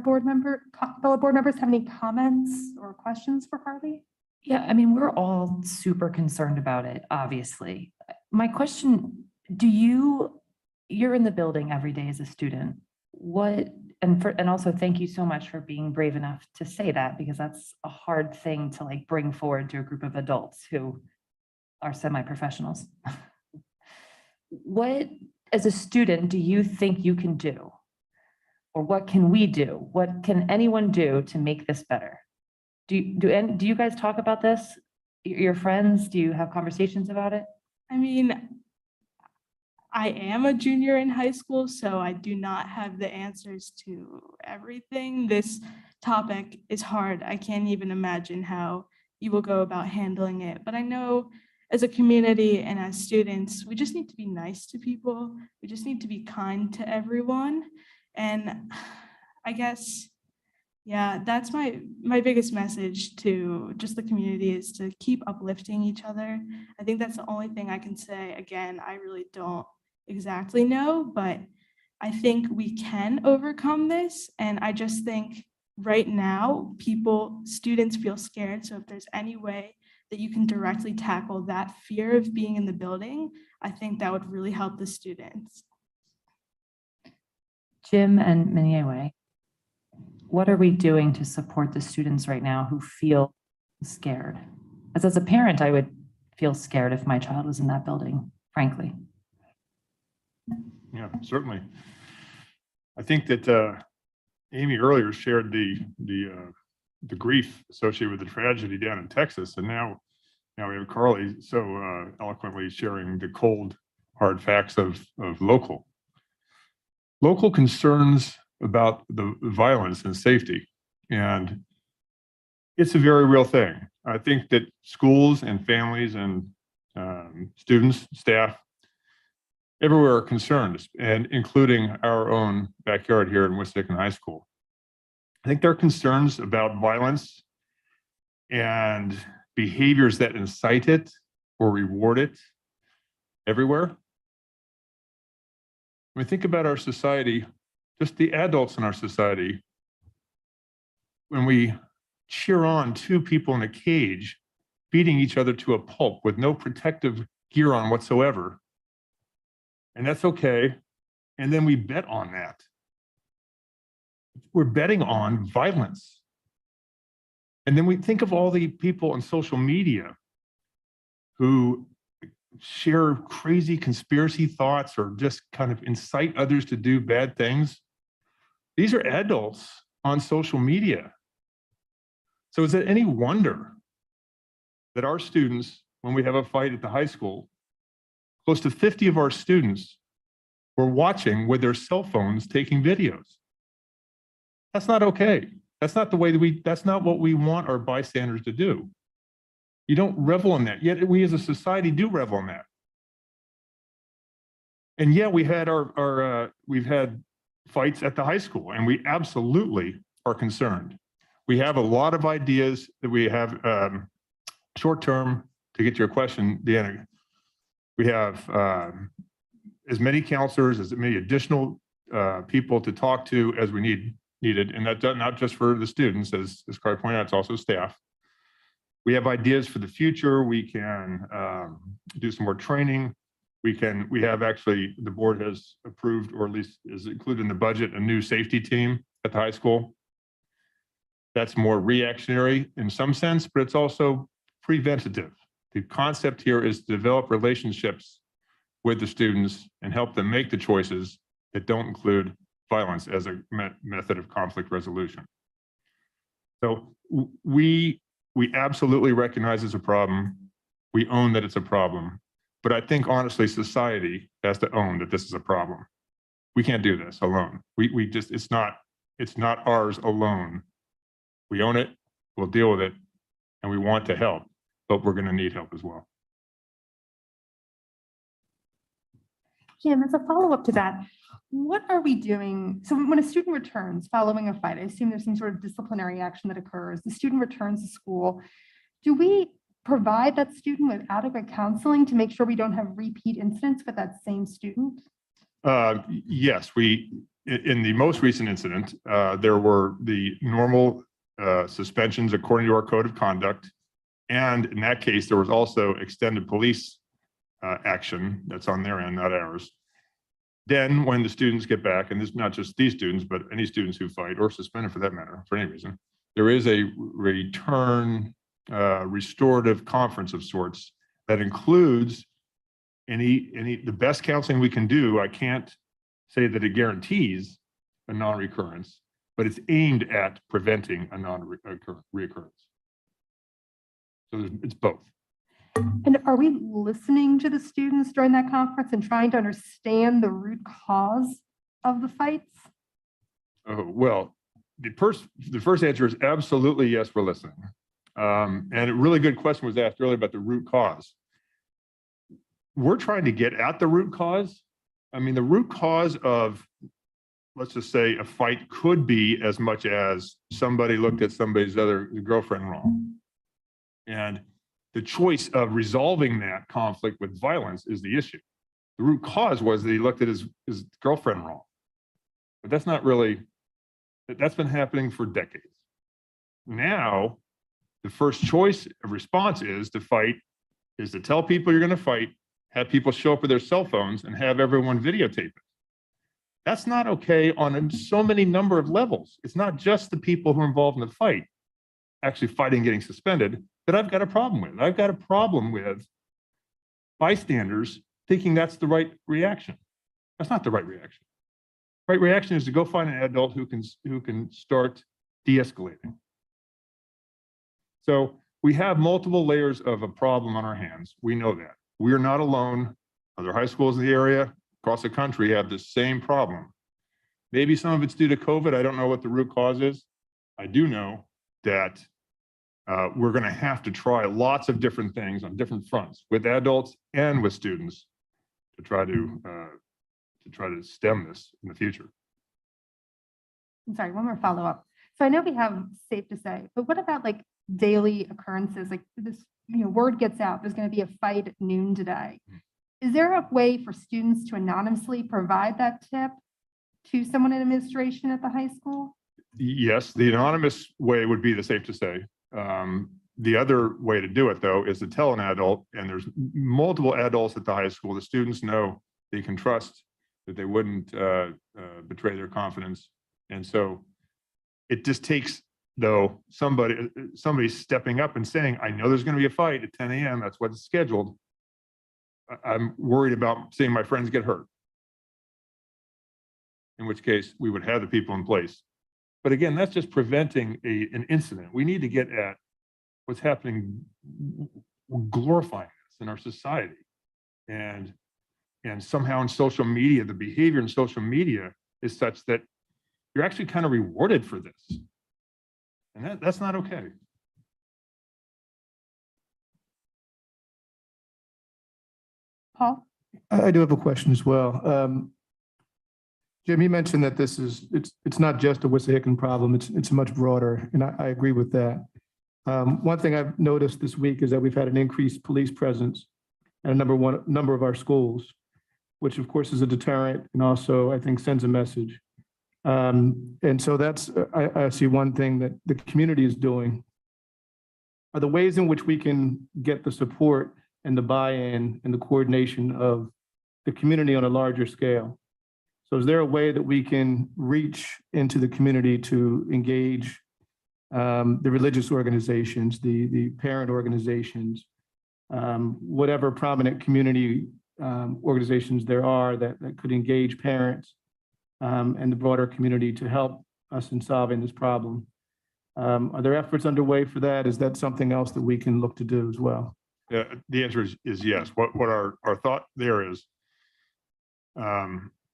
fellow board members have any comments or questions for Carly? Yeah, I mean, we're all super concerned about it, obviously. My question, you're in the building every day as a student. And also thank you so much for being brave enough to say that, because that's a hard thing to bring forward to a group of adults who are semi-professionals. What, as a student, do you think you can do? Or what can we do? What can anyone do to make this better? Do you guys talk about this? Your friends, do you have conversations about it? I mean, I am a junior in high school, so I do not have the answers to everything. This topic is hard. I can't even imagine how you will go about handling it. But I know as a community and as students, we just need to be nice to people. We just need to be kind to everyone. And I guess, yeah, that's my biggest message to just the community, is to keep uplifting each other. I think that's the only thing I can say. Again, I really don't exactly know, but I think we can overcome this. And I just think right now, students feel scared. So if there's any way that you can directly tackle that fear of being in the building, I think that would really help the students. Jim and Minyewe, what are we doing to support the students right now who feel scared? As a parent, I would feel scared if my child was in that building, frankly. Yeah, certainly. I think that Amy earlier shared the grief associated with the tragedy down in Texas, and now we have Carly so eloquently sharing the cold, hard facts of local concerns about the violence and safety. And it's a very real thing. I think that schools and families and students, staff, everywhere are concerned, and including our own backyard here in Wissahickon High School. I think there are concerns about violence and behaviors that incite it or reward it everywhere. When we think about our society, just the adults in our society, when we cheer on two people in a cage beating each other to a pulp with no protective gear on whatsoever, and that's okay, and then we bet on that. We're betting on violence. And then we think of all the people on social media who share crazy conspiracy thoughts or just kind of incite others to do bad things. These are adults on social media. So is it any wonder that our students, when we have a fight at the high school, close to 50 of our students were watching with their cell phones taking videos? That's not okay. That's not the way that that's not what we want our bystanders to do. You don't revel in that. Yet we as a society do revel in that. And yeah, we've had fights at the high school, and we absolutely are concerned. We have a lot of ideas that we have short term. To get to your question, Deanna, we have as many counselors, as many additional people to talk to as we needed, and that's not just for the students, as Carly pointed out, it's also staff. We have ideas for the future. We can do some more training. We have actually, the board has approved, or at least is included in the budget, a new safety team at the high school. That's more reactionary in some sense, but it's also preventative. The concept here is to develop relationships with the students and help them make the choices that don't include violence as a method of conflict resolution. So we absolutely recognize it's a problem. We own that it's a problem. But I think honestly, society has to own that this is a problem. We can't do this alone. We just, it's not ours alone. We own it, we'll deal with it, and we want to help, but we're going to need help as well. Jim, as a follow-up to that, what are we doing? So when a student returns following a fight, I assume there's some sort of disciplinary action that occurs. The student returns to school. Do we provide that student with adequate counseling to make sure we don't have repeat incidents with that same student? Yes, in the most recent incident, there were the normal suspensions according to our code of conduct. And in that case, there was also extended police action that's on their end, not ours. Then when the students get back, and this is not just these students, but any students who fight or suspended for that matter, for any reason, there is a return restorative conference of sorts that includes the best counseling we can do. I can't say that it guarantees a non-recurrence, but it's aimed at preventing a non-reoccurrence. So it's both. And are we listening to the students during that conference and trying to understand the root cause of the fights? Oh, well, the first answer is absolutely yes, we're listening. And a really good question was asked earlier about the root cause. We're trying to get at the root cause. I mean, the root cause of, let's just say, a fight could be as much as somebody looked at somebody's other girlfriend wrong. And the choice of resolving that conflict with violence is the issue. The root cause was that he looked at his girlfriend wrong. But that's not really, that's been happening for decades. Now, the first choice of response is to fight, is to tell people you're going to fight, have people show up with their cell phones and have everyone videotape it. That's not okay on so many number of levels. It's not just the people who are involved in the fight actually fighting, getting suspended, that I've got a problem with. I've got a problem with bystanders thinking that's the right reaction. That's not the right reaction. Right reaction is to go find an adult who can start de-escalating. So we have multiple layers of a problem on our hands. We know that. We are not alone. Other high schools in the area across the country have the same problem. Maybe some of it's due to COVID. I don't know what the root cause is. I do know that we're going to have to try lots of different things on different fronts with adults and with students to try to stem this in the future. I'm sorry, one more follow-up. So I know we have safe to say, but what about like daily occurrences? Like this, word gets out, there's going to be a fight at noon today. Is there a way for students to anonymously provide that tip to someone in administration at the high school? Yes, the anonymous way would be the safe to say. The other way to do it, though, is to tell an adult, and there's multiple adults at the high school, the students know they can trust that they wouldn't betray their confidence. And so it just takes, though, somebody stepping up and saying, I know there's going to be a fight at 10 a.m. That's what's scheduled. I'm worried about seeing my friends get hurt. In which case we would have the people in place. But again, that's just preventing an incident. We need to get at what's happening. We're glorifying this in our society. And somehow in social media, the behavior in social media is such that you're actually kind of rewarded for this. And that's not okay. Paul? I do have a question as well. Jim, you mentioned that it's not just a Wissahickon problem, it's much broader, and I agree with that. One thing I've noticed this week is that we've had an increased police presence at a number of our schools, which of course is a deterrent and also I think sends a message. And so that's, I see one thing that the community is doing. Are the ways in which we can get the support and the buy-in and the coordination of the community on a larger scale? So is there a way that we can reach into the community to engage the religious organizations, the parent organizations, whatever prominent community organizations there are that could engage parents and the broader community to help us in solving this problem? Are there efforts underway for that? Is that something else that we can look to do as well? The answer is yes. What our thought there is,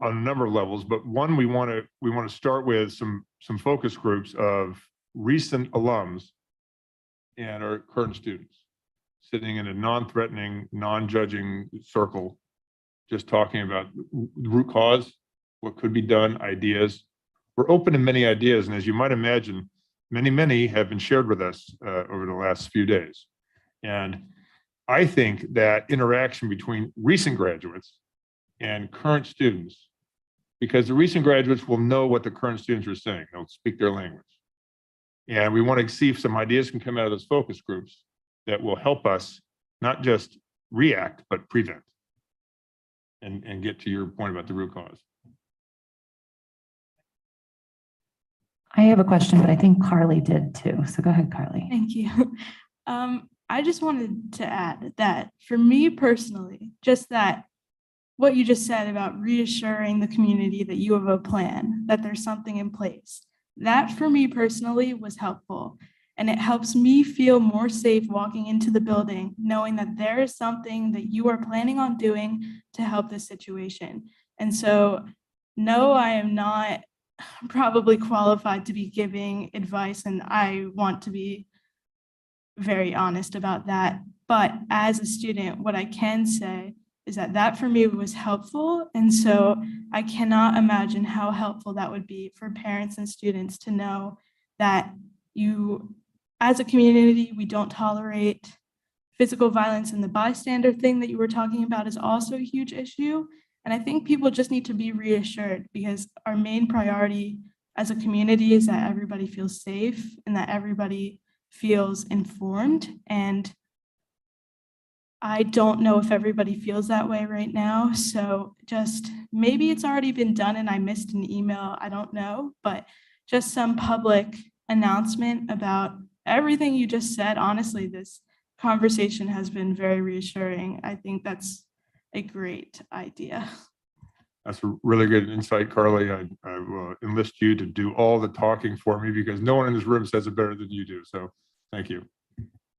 on a number of levels, but one, we want to start with some focus groups of recent alums and our current students sitting in a non-threatening, non-judging circle, just talking about the root cause, what could be done, ideas. We're open to many ideas, and as you might imagine, many have been shared with us over the last few days. And I think that interaction between recent graduates and current students, because the recent graduates will know what the current students are saying. They'll speak their language. And we want to see if some ideas can come out of those focus groups that will help us not just react, but prevent and get to your point about the root cause. I have a question, but I think Carly did too. So go ahead, Carly. Thank you. I just wanted to add that for me personally, just that what you just said about reassuring the community that you have a plan, that there's something in place, that for me personally was helpful. And it helps me feel more safe walking into the building, knowing that there is something that you are planning on doing to help this situation. And so, no, I am not probably qualified to be giving advice, and I want to be very honest about that. But as a student, what I can say is that for me was helpful. And so I cannot imagine how helpful that would be for parents and students to know that you, as a community, we don't tolerate physical violence, and the bystander thing that you were talking about is also a huge issue. And I think people just need to be reassured, because our main priority as a community is that everybody feels safe and that everybody feels informed. And I don't know if everybody feels that way right now. So just maybe it's already been done and I missed an email. I don't know, but just some public announcement about everything you just said. Honestly, this conversation has been very reassuring. I think that's a great idea. That's a really good insight, Carly. I will enlist you to do all the talking for me, because no one in this room says it better than you do. So thank you.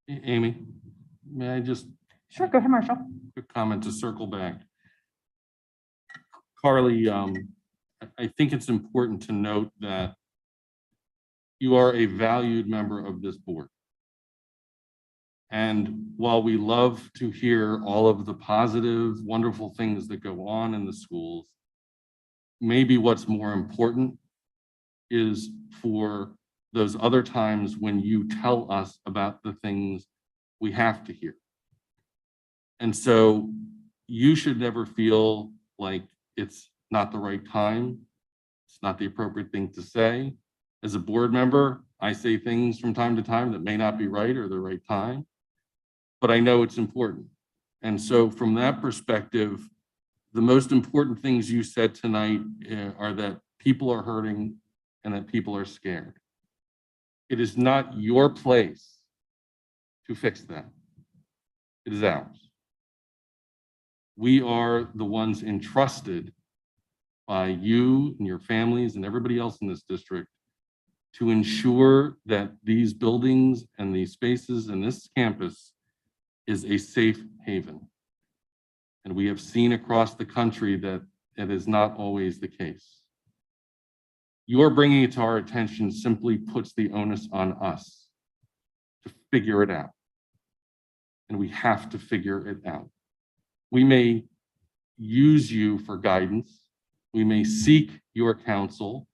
Amy, may I just Sure, go ahead, Marshall. quick comment to circle back? Carly I think it's important to note that you are a valued member of this board. And while we love to hear all of the positive, wonderful things that go on in the schools, maybe what's more important is for those other times when you tell us about the things we have to hear. And so you should never feel like it's not the right time. It's not the appropriate thing to say. As a board member, I say things from time to time that may not be right or the right time, but I know it's important. And so from that perspective, the most important things you said tonight are that people are hurting and that people are scared. It is not your place to fix that. It is ours. We are the ones entrusted by you and your families and everybody else in this district to ensure that these buildings and these spaces and this campus is a safe haven. And we have seen across the country that it is not always the case. Your bringing it to our attention simply puts the onus on us to figure it out. And we have to figure it out. We may use you for guidance. We may seek your counsel,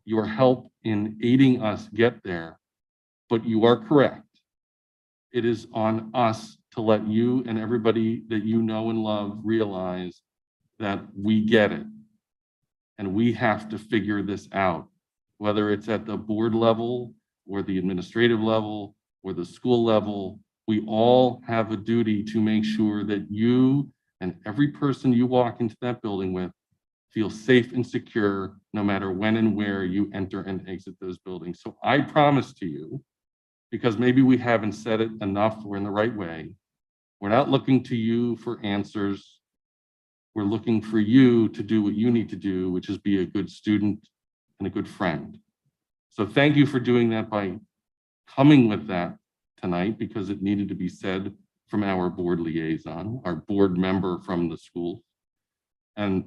your help in aiding us get there, but you are correct. It is on us to let you and everybody that you know and love realize that we get it. And we have to figure this out, whether it's at the board level or the administrative level or the school level. We all have a duty to make sure that you and every person you walk into that building with feel safe and secure no matter when and where you enter and exit those buildings. So I promise to you, because maybe we haven't said it enough or in the right way, we're not looking to you for answers. We're looking for you to do what you need to do, which is be a good student and a good friend. So thank you for doing that by coming with that tonight, because it needed to be said from our board liaison, our board member from the school. And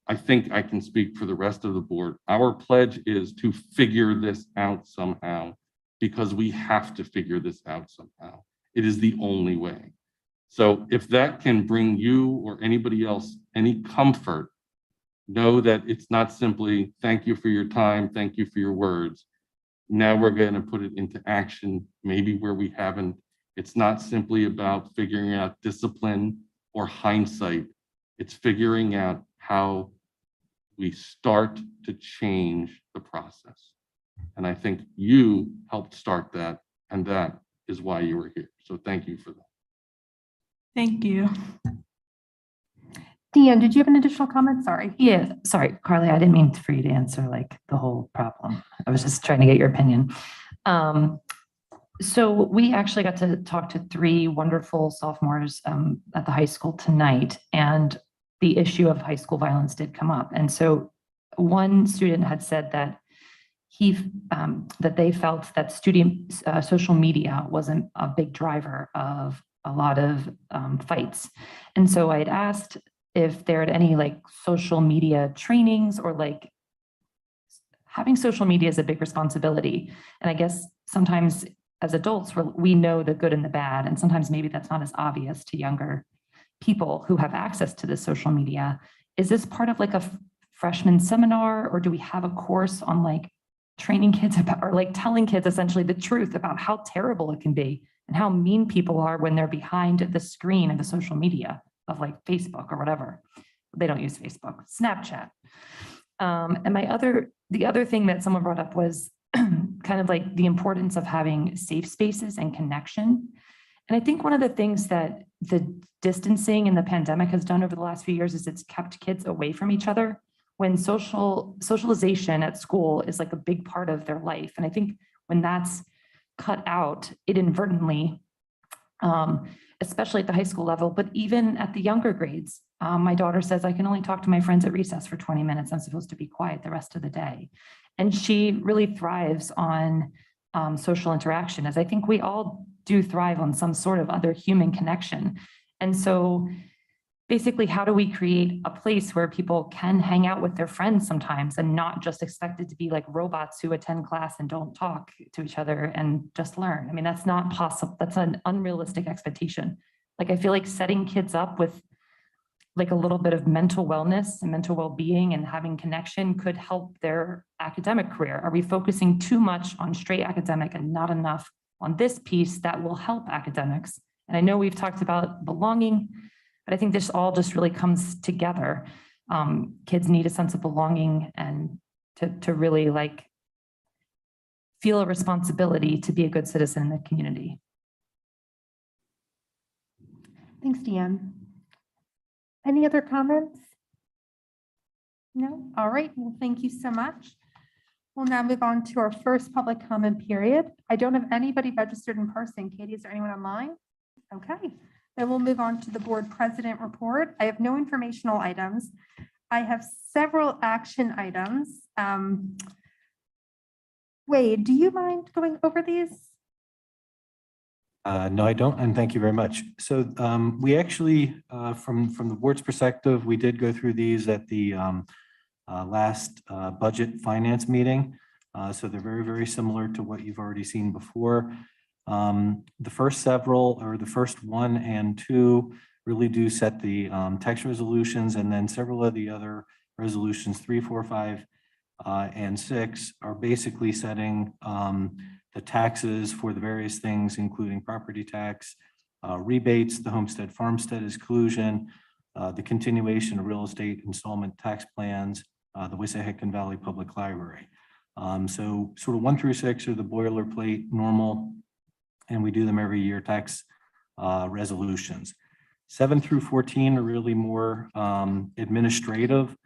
I think I can speak for the rest of the board. Our pledge is to figure this out somehow, because we have to figure this out somehow. It is the only way. So if that can bring you or anybody else any comfort, know that it's not simply thank you for your time, thank you for your words. Now we're going to put it into action, maybe where we haven't. It's not simply about figuring out discipline or hindsight. It's figuring out how we start to change the process. And I think you helped start that, and that is why you were here. So thank you for that. Thank you. Deanne, did you have an additional comment? Sorry. Yeah, sorry, Carly, I didn't mean for you to answer like the whole problem. I was just trying to get your opinion. So we actually got to talk to 3 wonderful sophomores at the high school tonight, and the issue of high school violence did come up. And so one student had said that that they felt that student social media wasn't a big driver of a lot of fights. And so I had asked if there had any like social media trainings, or like having social media is a big responsibility. And I guess sometimes as adults, we know the good and the bad, and sometimes maybe that's not as obvious to younger people who have access to this social media. Is this part of like a freshman seminar, or do we have a course on like training kids about, or like telling kids essentially the truth about how terrible it can be and how mean people are when they're behind the screen of the social media of like Facebook or whatever? They don't use Facebook, Snapchat. And the other thing that someone brought up was kind of like the importance of having safe spaces and connection. And I think one of the things that the distancing and the pandemic has done over the last few years is it's kept kids away from each other, when socialization at school is like a big part of their life. And I think when that's cut out, it inadvertently, especially at the high school level, but even at the younger grades, my daughter says, I can only talk to my friends at recess for 20 minutes. I'm supposed to be quiet the rest of the day. And she really thrives on social interaction, as I think we all do thrive on some sort of other human connection. And so basically, how do we create a place where people can hang out with their friends sometimes and not just expected to be like robots who attend class and don't talk to each other and just learn? I mean, that's not possible. That's an unrealistic expectation. Like, I feel like setting kids up with like a little bit of mental wellness and mental well-being and having connection could help their academic career. Are we focusing too much on straight academic and not enough on this piece that will help academics? And I know we've talked about belonging, but I think this all just really comes together. Kids need a sense of belonging and to really like feel a responsibility to be a good citizen in the community. Thanks, Deanne. Any other comments? No? All right. Well, thank you so much. We'll now move on to our first public comment period. I don't have anybody registered in person. Katie, is there anyone online? Okay. Then we'll move on to the board president report. I have no informational items. I have several action items. Wade, do you mind going over these? No, I don't, and thank you very much. So we actually, from the board's perspective, we did go through these at the last budget finance meeting. So they're very, very similar to what you've already seen before. The first several, or the first 1 and 2, really do set the text resolutions, and then several of the other resolutions, 3, 4, 5, and 6, are basically setting the taxes for the various things, including property tax, rebates, the homestead farmstead exclusion, the continuation of real estate installment tax plans, the Wissahickon Valley Public Library. So sort of 1 through 6 are the boilerplate normal, and we do them every year tax resolutions. 7 through 14 are really more administrative.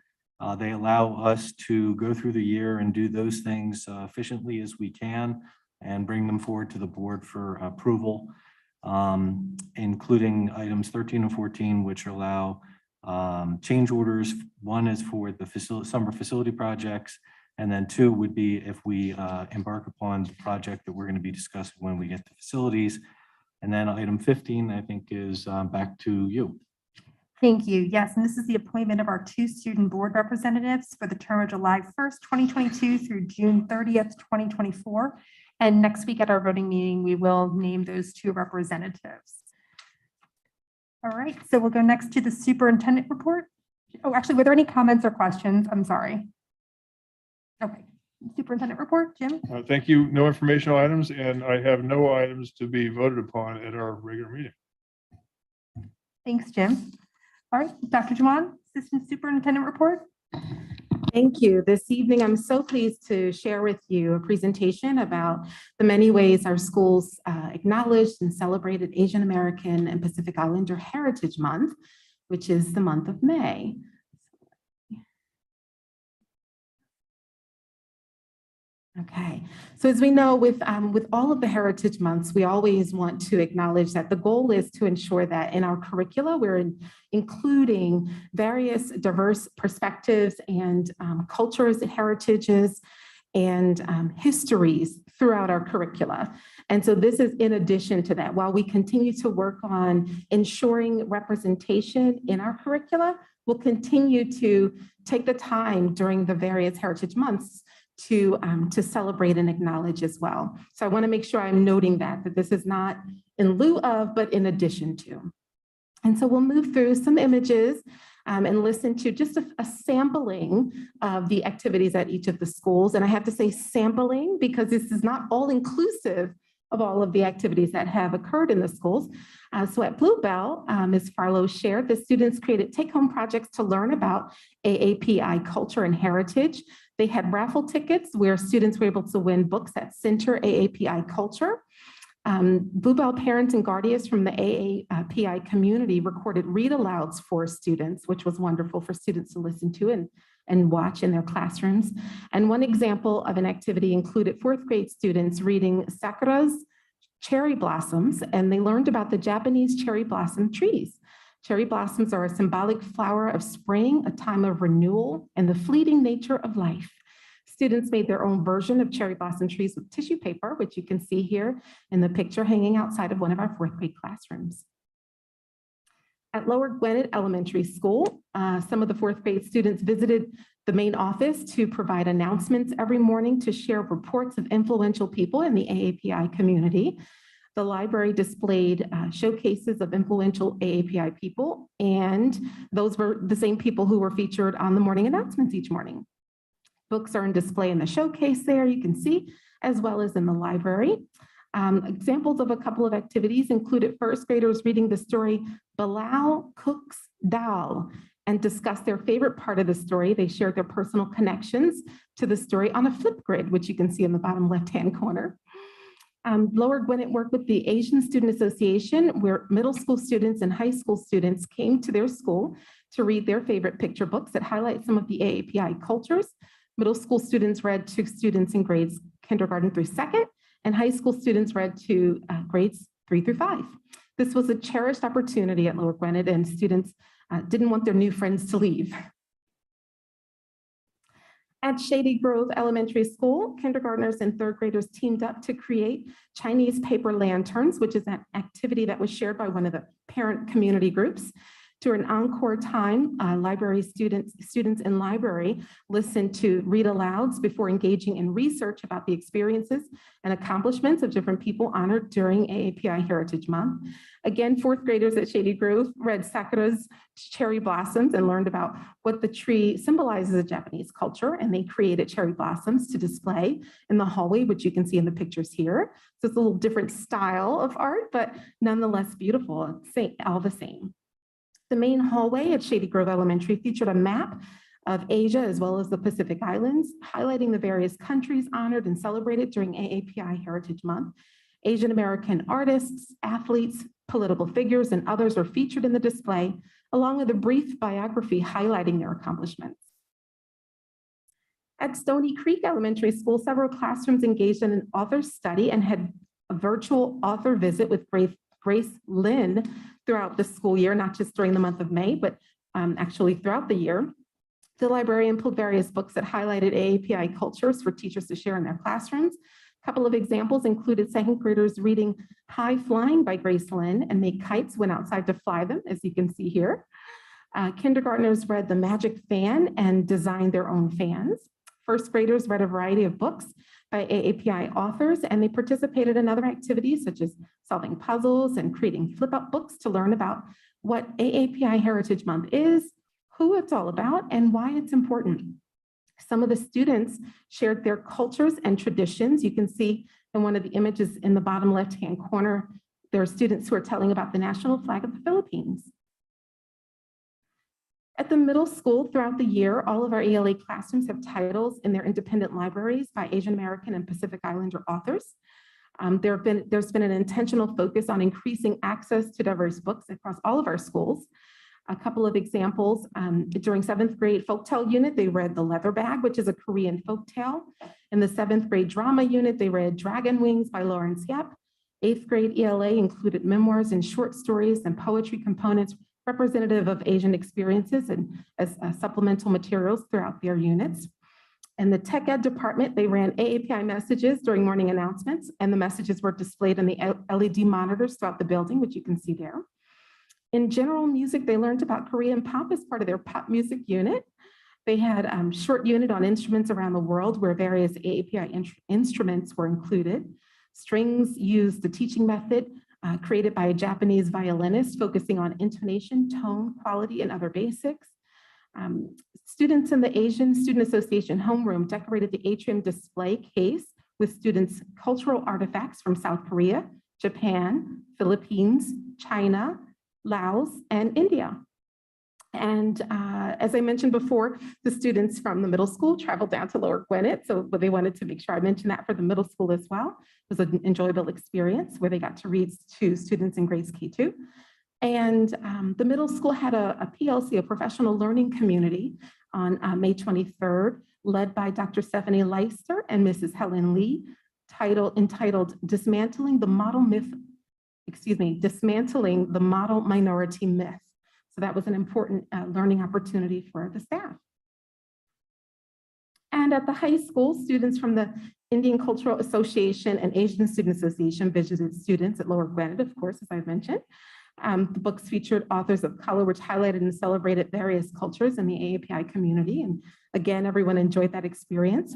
They allow us to go through the year and do those things efficiently as we can and bring them forward to the board for approval, including items 13 and 14, which allow change orders. 1 is for the summer facility projects, and then 2 would be if we embark upon the project that we're going to be discussing when we get to facilities. And then item 15, I think, is back to you. Thank you. Yes, and this is the appointment of our 2 student board representatives for the term of July 1st, 2022 through June 30th, 2024. And next week at our voting meeting, we will name those 2 representatives. All right, so we'll go next to the superintendent report. Oh, actually, were there any comments or questions? I'm sorry. Okay, superintendent report, Jim? Thank you. No informational items, and I have no items to be voted upon at our regular meeting. Thanks, Jim. All right, Dr. Juwan, assistant superintendent report. Thank you. This evening, I'm so pleased to share with you a presentation about the many ways our schools acknowledged and celebrated Asian American and Pacific Islander Heritage Month, which is the month of May. Okay, so as we know, with all of the Heritage Months, we always want to acknowledge that the goal is to ensure that in our curricula, we're including various diverse perspectives and cultures and heritages and histories throughout our curricula. And so this is in addition to that. While we continue to work on ensuring representation in our curricula, we'll continue to take the time during the various Heritage Months to celebrate and acknowledge as well. So I want to make sure I'm noting that this is not in lieu of, but in addition to. And so we'll move through some images and listen to just a sampling of the activities at each of the schools. And I have to say sampling because this is not all inclusive of all of the activities that have occurred in the schools. So at Bluebell, Ms. Farlow shared, the students created take-home projects to learn about AAPI culture and heritage. They had raffle tickets where students were able to win books that center AAPI culture. Bluebell parents and guardians from the AAPI community recorded read-alouds for students, which was wonderful for students to listen to and watch in their classrooms. And one example of an activity included 4th grade students reading Sakura's Cherry Blossoms, and they learned about the Japanese cherry blossom trees. Cherry blossoms are a symbolic flower of spring, a time of renewal, and the fleeting nature of life. Students made their own version of cherry blossom trees with tissue paper, which you can see here in the picture hanging outside of one of our 4th grade classrooms. At Lower Gwinnett Elementary School, some of the fourth grade students visited the main office to provide announcements every morning to share reports of influential people in the AAPI community. The library displayed showcases of influential AAPI people, and those were the same people who were featured on the morning announcements each morning. Books are on display in the showcase there, you can see, as well as in the library. Examples of a couple of activities included first graders reading the story Bilal Cooks Dal and discussed their favorite part of the story. They shared their personal connections to the story on a flip grid, which you can see in the bottom left-hand corner. Lower Gwinnett worked with the Asian Student Association, where middle school students and high school students came to their school to read their favorite picture books that highlight some of the AAPI cultures. Middle school students read to students in grades kindergarten through second, and high school students read to grades 3 through 5. This was a cherished opportunity at Lower Gwinnett, and students didn't want their new friends to leave. At Shady Grove Elementary School, kindergartners and third graders teamed up to create Chinese paper lanterns, which is an activity that was shared by one of the parent community groups. During encore time, library students in library listened to read alouds before engaging in research about the experiences and accomplishments of different people honored during AAPI Heritage Month. Again, fourth graders at Shady Grove read Sakura's cherry blossoms and learned about what the tree symbolizes in Japanese culture, and they created cherry blossoms to display in the hallway, which you can see in the pictures here. So it's a little different style of art, but nonetheless beautiful, all the same. The main hallway at Shady Grove Elementary featured a map of Asia as well as the Pacific Islands, highlighting the various countries honored and celebrated during AAPI Heritage Month. Asian American artists, athletes, political figures, and others are featured in the display, along with a brief biography highlighting their accomplishments. At Stony Creek Elementary School, several classrooms engaged in an author study and had a virtual author visit with Grace Lynn throughout the school year, not just during the month of May, but actually throughout the year. The librarian pulled various books that highlighted AAPI cultures for teachers to share in their classrooms. A couple of examples included second graders reading High Flying by Grace Lynn and make kites, went outside to fly them, as you can see here. Kindergartners read The Magic Fan and designed their own fans. First graders read a variety of books by AAPI authors, and they participated in other activities such as solving puzzles and creating flip-up books to learn about what AAPI Heritage Month is, who it's all about, and why it's important. Some of the students shared their cultures and traditions. You can see in one of the images in the bottom left-hand corner, there are students who are telling about the national flag of the Philippines. At the middle school throughout the year, all of our ELA classrooms have titles in their independent libraries by Asian American and Pacific Islander authors. There's been an intentional focus on increasing access to diverse books across all of our schools. A couple of examples, during 7th grade folktale unit, they read The Leather Bag, which is a Korean folktale. In the 7th grade drama unit, they read Dragon Wings by Lawrence Yep. 8th grade ELA included memoirs and short stories and poetry components representative of Asian experiences and as supplemental materials throughout their units. In the tech ed department, they ran AAPI messages during morning announcements, and the messages were displayed on the LED monitors throughout the building, which you can see there. In general music, they learned about Korean pop as part of their pop music unit. They had a short unit on instruments around the world where various AAPI instruments were included. Strings used the teaching method created by a Japanese violinist focusing on intonation, tone, quality, and other basics. Students in the Asian Student Association homeroom decorated the atrium display case with students' cultural artifacts from South Korea, Japan, Philippines, China, Laos, and India. And as I mentioned before, the students from the middle school traveled down to Lower Gwinnett, so they wanted to make sure I mentioned that for the middle school as well. It was an enjoyable experience where they got to read to students in grades K2. And the middle school had a PLC, a professional learning community, on May 23rd, led by Dr. Stephanie Leister and Mrs. Helen Lee, entitled Dismantling the Model Minority Myth. So that was an important learning opportunity for the staff. And at the high school, students from the Indian Cultural Association and Asian Student Association visited students at Lower Gwinnett, of course, as I mentioned. The books featured authors of color, which highlighted and celebrated various cultures in the AAPI community. And again, everyone enjoyed that experience.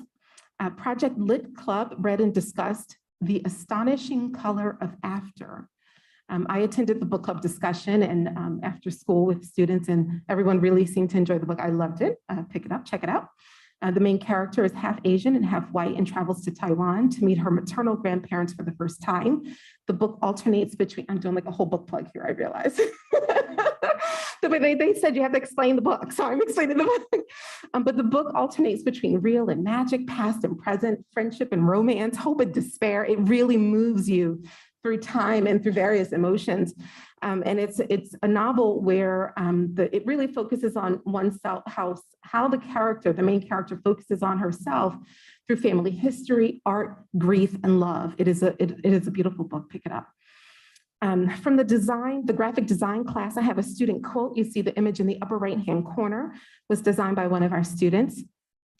Project Lit Club read and discussed The Astonishing Color of After. I attended the book club discussion and after school with students, and everyone really seemed to enjoy the book. I loved it. Pick it up, check it out. The main character is half Asian and half white and travels to Taiwan to meet her maternal grandparents for the first time. The book alternates between, I'm doing like a whole book plug here, I realize. They said you have to explain the book, so I'm explaining the book. But the book alternates between real and magic, past and present, friendship and romance, hope and despair. It really moves you through time and through various emotions. And it's a novel where it really focuses on oneself, how the main character focuses on herself through family history, art, grief, and love. It is a beautiful book. Pick it up. From the graphic design class, I have a student quote. You see the image in the upper right-hand corner was designed by one of our students.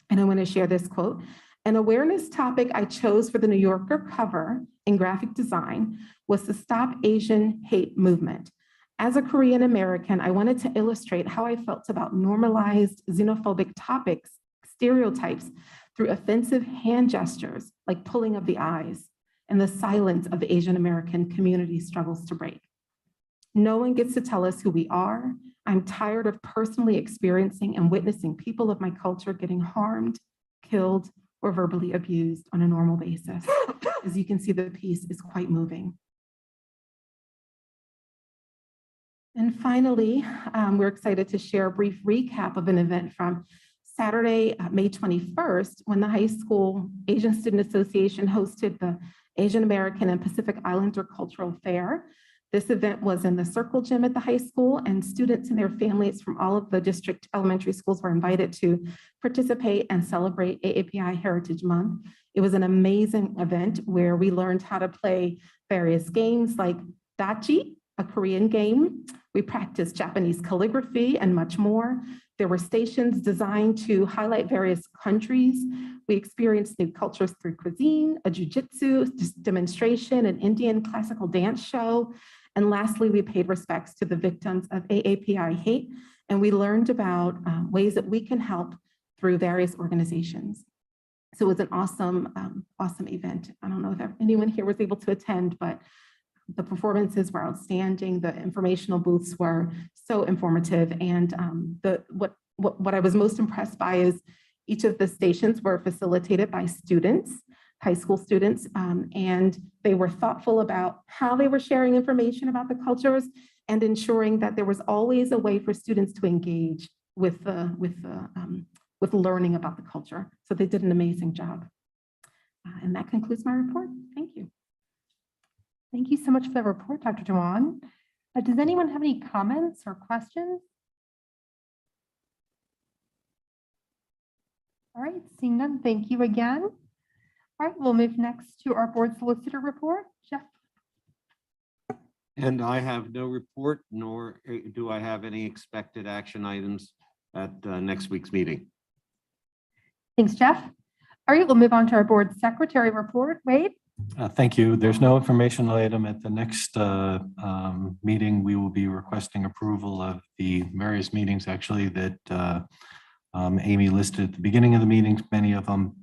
And I want to share this quote. An awareness topic I chose for the New Yorker cover in graphic design was the Stop Asian Hate movement. As a Korean American, I wanted to illustrate how I felt about normalized xenophobic topics, stereotypes, through offensive hand gestures like pulling of the eyes and the silence of the Asian American community struggles to break. No one gets to tell us who we are. I'm tired of personally experiencing and witnessing people of my culture getting harmed, killed, or verbally abused on a normal basis. As you can see, the piece is quite moving. And finally, we're excited to share a brief recap of an event from Saturday, May 21st, when the High School Asian Student Association hosted the Asian American and Pacific Islander Cultural Fair. This event was in the Circle Gym at the high school, and students and their families from all of the district elementary schools were invited to participate and celebrate AAPI Heritage Month. It was an amazing event where we learned how to play various games like dachi, a Korean game. We practiced Japanese calligraphy and much more. There were stations designed to highlight various countries. We experienced new cultures through cuisine, a jujitsu demonstration, an Indian classical dance show. And lastly, we paid respects to the victims of AAPI hate, and we learned about ways that we can help through various organizations. So it was an awesome, awesome event. I don't know if anyone here was able to attend, but the performances were outstanding. The informational booths were so informative. And what I was most impressed by is each of the stations were facilitated by students, high school students, and they were thoughtful about how they were sharing information about the cultures and ensuring that there was always a way for students to engage with learning about the culture. So they did an amazing job. And that concludes my report. Thank you. Thank you so much for the report, Dr. Dewan. Does anyone have any comments or questions? All right, seeing none, thank you again. All right, we'll move next to our board solicitor report. Jeff. And I have no report, nor do I have any expected action items at next week's meeting. Thanks, Jeff. All right, we'll move on to our board secretary report. Wade. Thank you. There's no informational item at the next meeting. We will be requesting approval of the various meetings actually that Amy listed at the beginning of the meetings, many of them.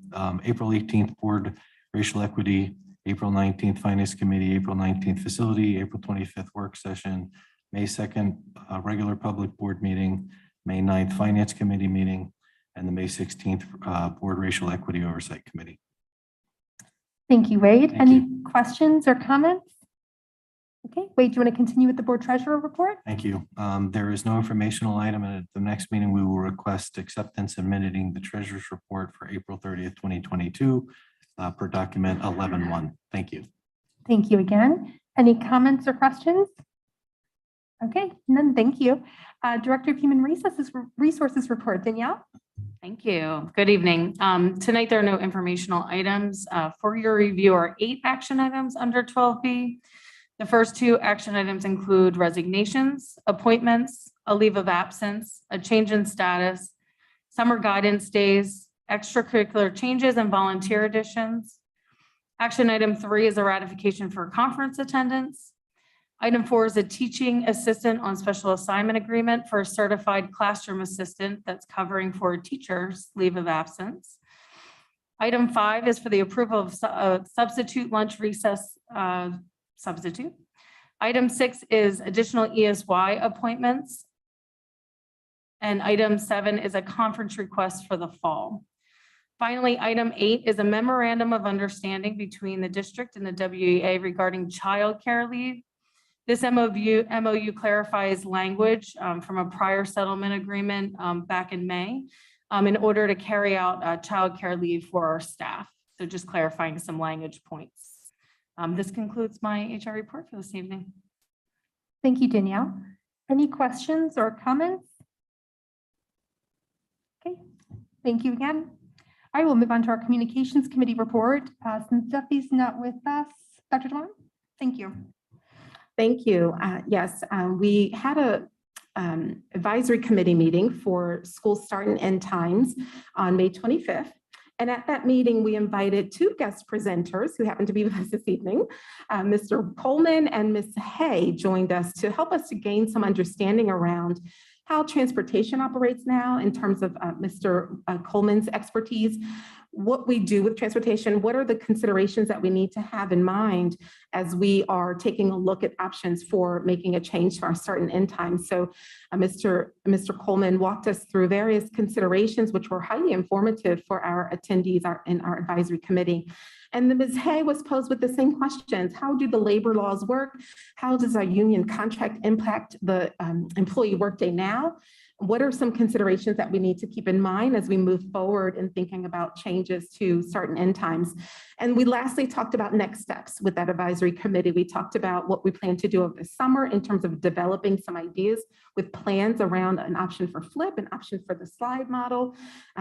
April 18th Board Racial Equity, April 19th Finance Committee, April 19th Facility, April 25th Work Session, May 2nd Regular Public Board Meeting, May 9th Finance Committee Meeting, and the May 16th Board Racial Equity Oversight Committee. Thank you, Wade. Any questions or comments? Okay, Wade, do you want to continue with the board treasurer report? Thank you. There is no informational item, and at the next meeting, we will request acceptance and minuting the treasurer's report for April 30th, 2022 per document 11-1. Thank you. Thank you again. Any comments or questions? Okay, none, thank you. Director of Human Resources report, Danielle. Thank you. Good evening. Tonight, there are no informational items. For your review are 8 action items under 12B. The first 2 action items include resignations, appointments, a leave of absence, a change in status, summer guidance days, extracurricular changes and volunteer additions. Action item 3 is a ratification for conference attendance. Item 4 is a teaching assistant on special assignment agreement for a certified classroom assistant that's covering for a teacher's leave of absence. Item 5 is for the approval of substitute lunch recess substitute. Item 6 is additional ESY appointments. And item 7 is a conference request for the fall. Finally, item 8 is a memorandum of understanding between the district and the WEA regarding childcare leave. This MOU clarifies language from a prior settlement agreement back in May in order to carry out childcare leave for our staff. So just clarifying some language points. This concludes my HR report for this evening. Thank you, Danielle. Any questions or comments? Okay, thank you again. All right, we'll move on to our Communications Committee report. Since Duffy's not with us, Dr. Dewan, thank you. Thank you. Yes, we had a advisory committee meeting for school start and end times on May 25th. And at that meeting, we invited two guest presenters who happen to be with us this evening. Mr. Coleman and Ms. Hay joined us to help us to gain some understanding around how transportation operates now in terms of Mr. Coleman's expertise, what we do with transportation, what are the considerations that we need to have in mind as we are taking a look at options for making a change to our start and end time. So Mr. Coleman walked us through various considerations which were highly informative for our attendees in our advisory committee. And then Ms. Hay was posed with the same questions. How do the labor laws work? How does our union contract impact the employee workday now? What are some considerations that we need to keep in mind as we move forward in thinking about changes to start and end times? And we lastly talked about next steps with that advisory committee. We talked about what we plan to do over the summer in terms of developing some ideas with plans around an option for flip, an option for the slide model.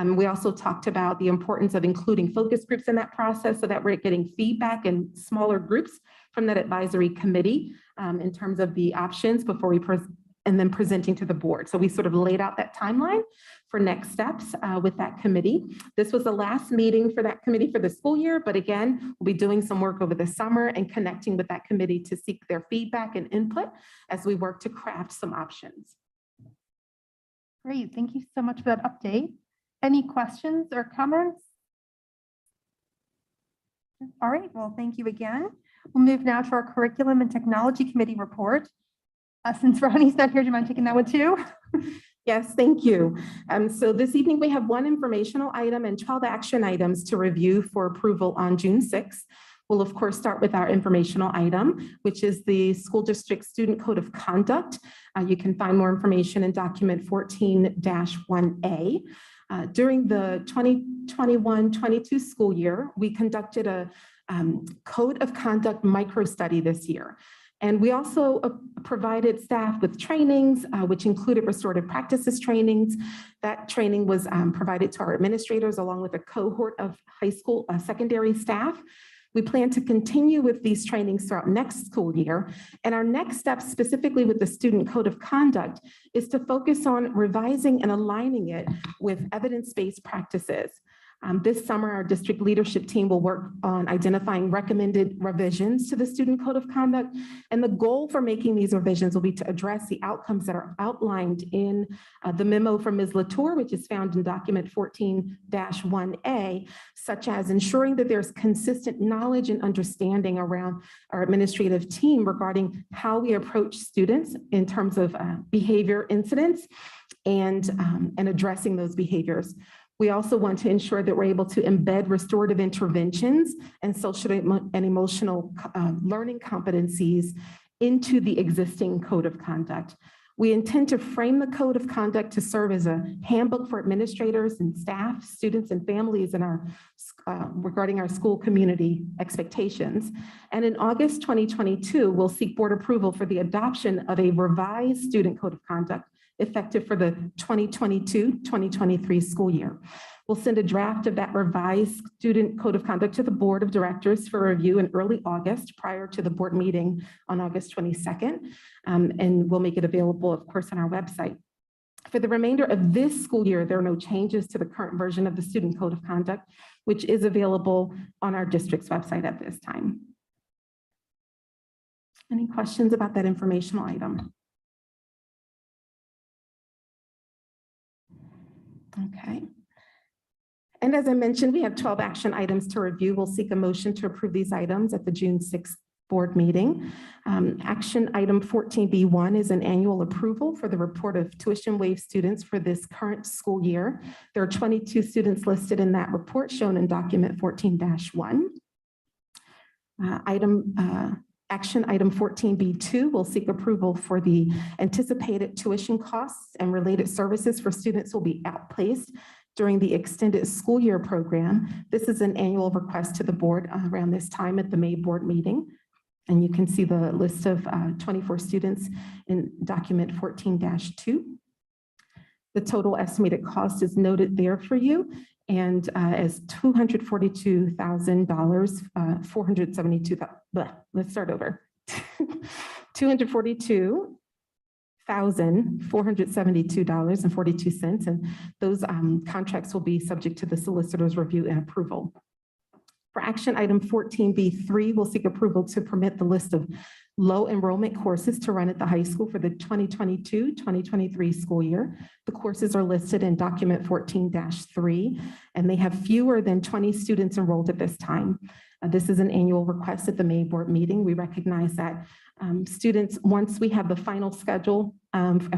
We also talked about the importance of including focus groups in that process so that we're getting feedback in smaller groups from that advisory committee in terms of the options before we and then presenting to the board. So we sort of laid out that timeline for next steps with that committee. This was the last meeting for that committee for the school year, but again, we'll be doing some work over the summer and connecting with that committee to seek their feedback and input as we work to craft some options. Great, thank you so much for that update. Any questions or comments? All right, well, thank you again. We'll move now to our Curriculum and Technology Committee report. Since Ronnie's not here, do you mind taking that one too? Yes, thank you. So this evening we have one informational item and 12 action items to review for approval on June 6th. We'll of course start with our informational item, which is the School District Student Code of Conduct. You can find more information in document 14-1A. During the 2021-22 school year, we conducted a Code of Conduct micro-study this year. And we also provided staff with trainings, which included restorative practices trainings. That training was provided to our administrators along with a cohort of high school secondary staff. We plan to continue with these trainings throughout next school year. And our next step specifically with the Student Code of Conduct is to focus on revising and aligning it with evidence-based practices. This summer, our district leadership team will work on identifying recommended revisions to the Student Code of Conduct. And the goal for making these revisions will be to address the outcomes that are outlined in the memo from Ms. Latour, which is found in document 14-1A, such as ensuring that there's consistent knowledge and understanding around our administrative team regarding how we approach students in terms of behavior incidents and addressing those behaviors. We also want to ensure that we're able to embed restorative interventions and social and emotional learning competencies into the existing Code of Conduct. We intend to frame the Code of Conduct to serve as a handbook for administrators and staff, students and families in our regarding our school community expectations. And in August 2022, we'll seek board approval for the adoption of a revised Student Code of Conduct effective for the 2022-2023 school year. We'll send a draft of that revised Student Code of Conduct to the Board of Directors for review in early August prior to the board meeting on August 22nd. And we'll make it available, of course, on our website. For the remainder of this school year, there are no changes to the current version of the Student Code of Conduct, which is available on our district's website at this time. Any questions about that informational item? Okay. And as I mentioned, we have 12 action items to review. We'll seek a motion to approve these items at the June 6th board meeting. Action item 14B1 is an annual approval for the report of tuition waive students for this current school year. There are 22 students listed in that report shown in document 14-1. Action item 14B2 will seek approval for the anticipated tuition costs and related services for students who will be outplaced during the extended school year program. This is an annual request to the board around this time at the May board meeting. And you can see the list of 24 students in document 14-2. The total estimated cost is noted there for you, and as $242,000, 472, let's start over. $242,472.42, and those contracts will be subject to the solicitor's review and approval. For action item 14B3, we'll seek approval to permit the list of low enrollment courses to run at the high school for the 2022-2023 school year. The courses are listed in document 14-3, and they have fewer than 20 students enrolled at this time. This is an annual request at the May board meeting. We recognize that students, once we have the final schedule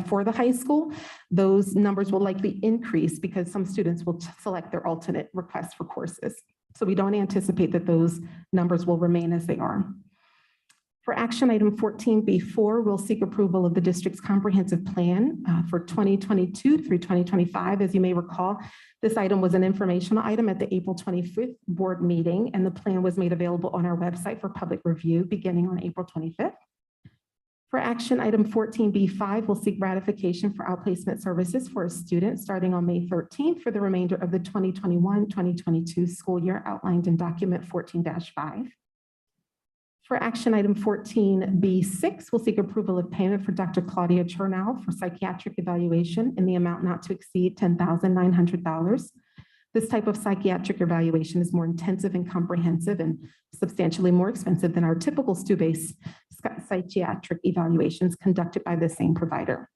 for the high school, those numbers will likely increase because some students will select their alternate requests for courses. So we don't anticipate that those numbers will remain as they are. For action item 14B4, we'll seek approval of the district's comprehensive plan for 2022 through 2025. As you may recall, this item was an informational item at the April 25th board meeting, and the plan was made available on our website for public review beginning on April 25th. For action item 14B5, we'll seek ratification for outplacement services for a student starting on May 13th for the remainder of the 2021-2022 school year outlined in document 14-5. For action item 14B6, we'll seek approval of payment for Dr. Claudia Chernow for psychiatric evaluation in the amount not to exceed $10,900. This type of psychiatric evaluation is more intensive and comprehensive and substantially more expensive than our typical STU-based psychiatric evaluations conducted by the same provider.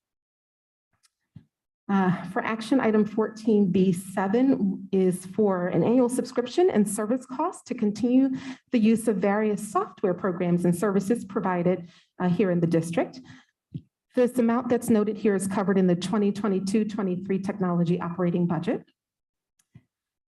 For action item 14B7 is for an annual subscription and service cost to continue the use of various software programs and services provided here in the district. This amount that's noted here is covered in the 2022-23 technology operating budget.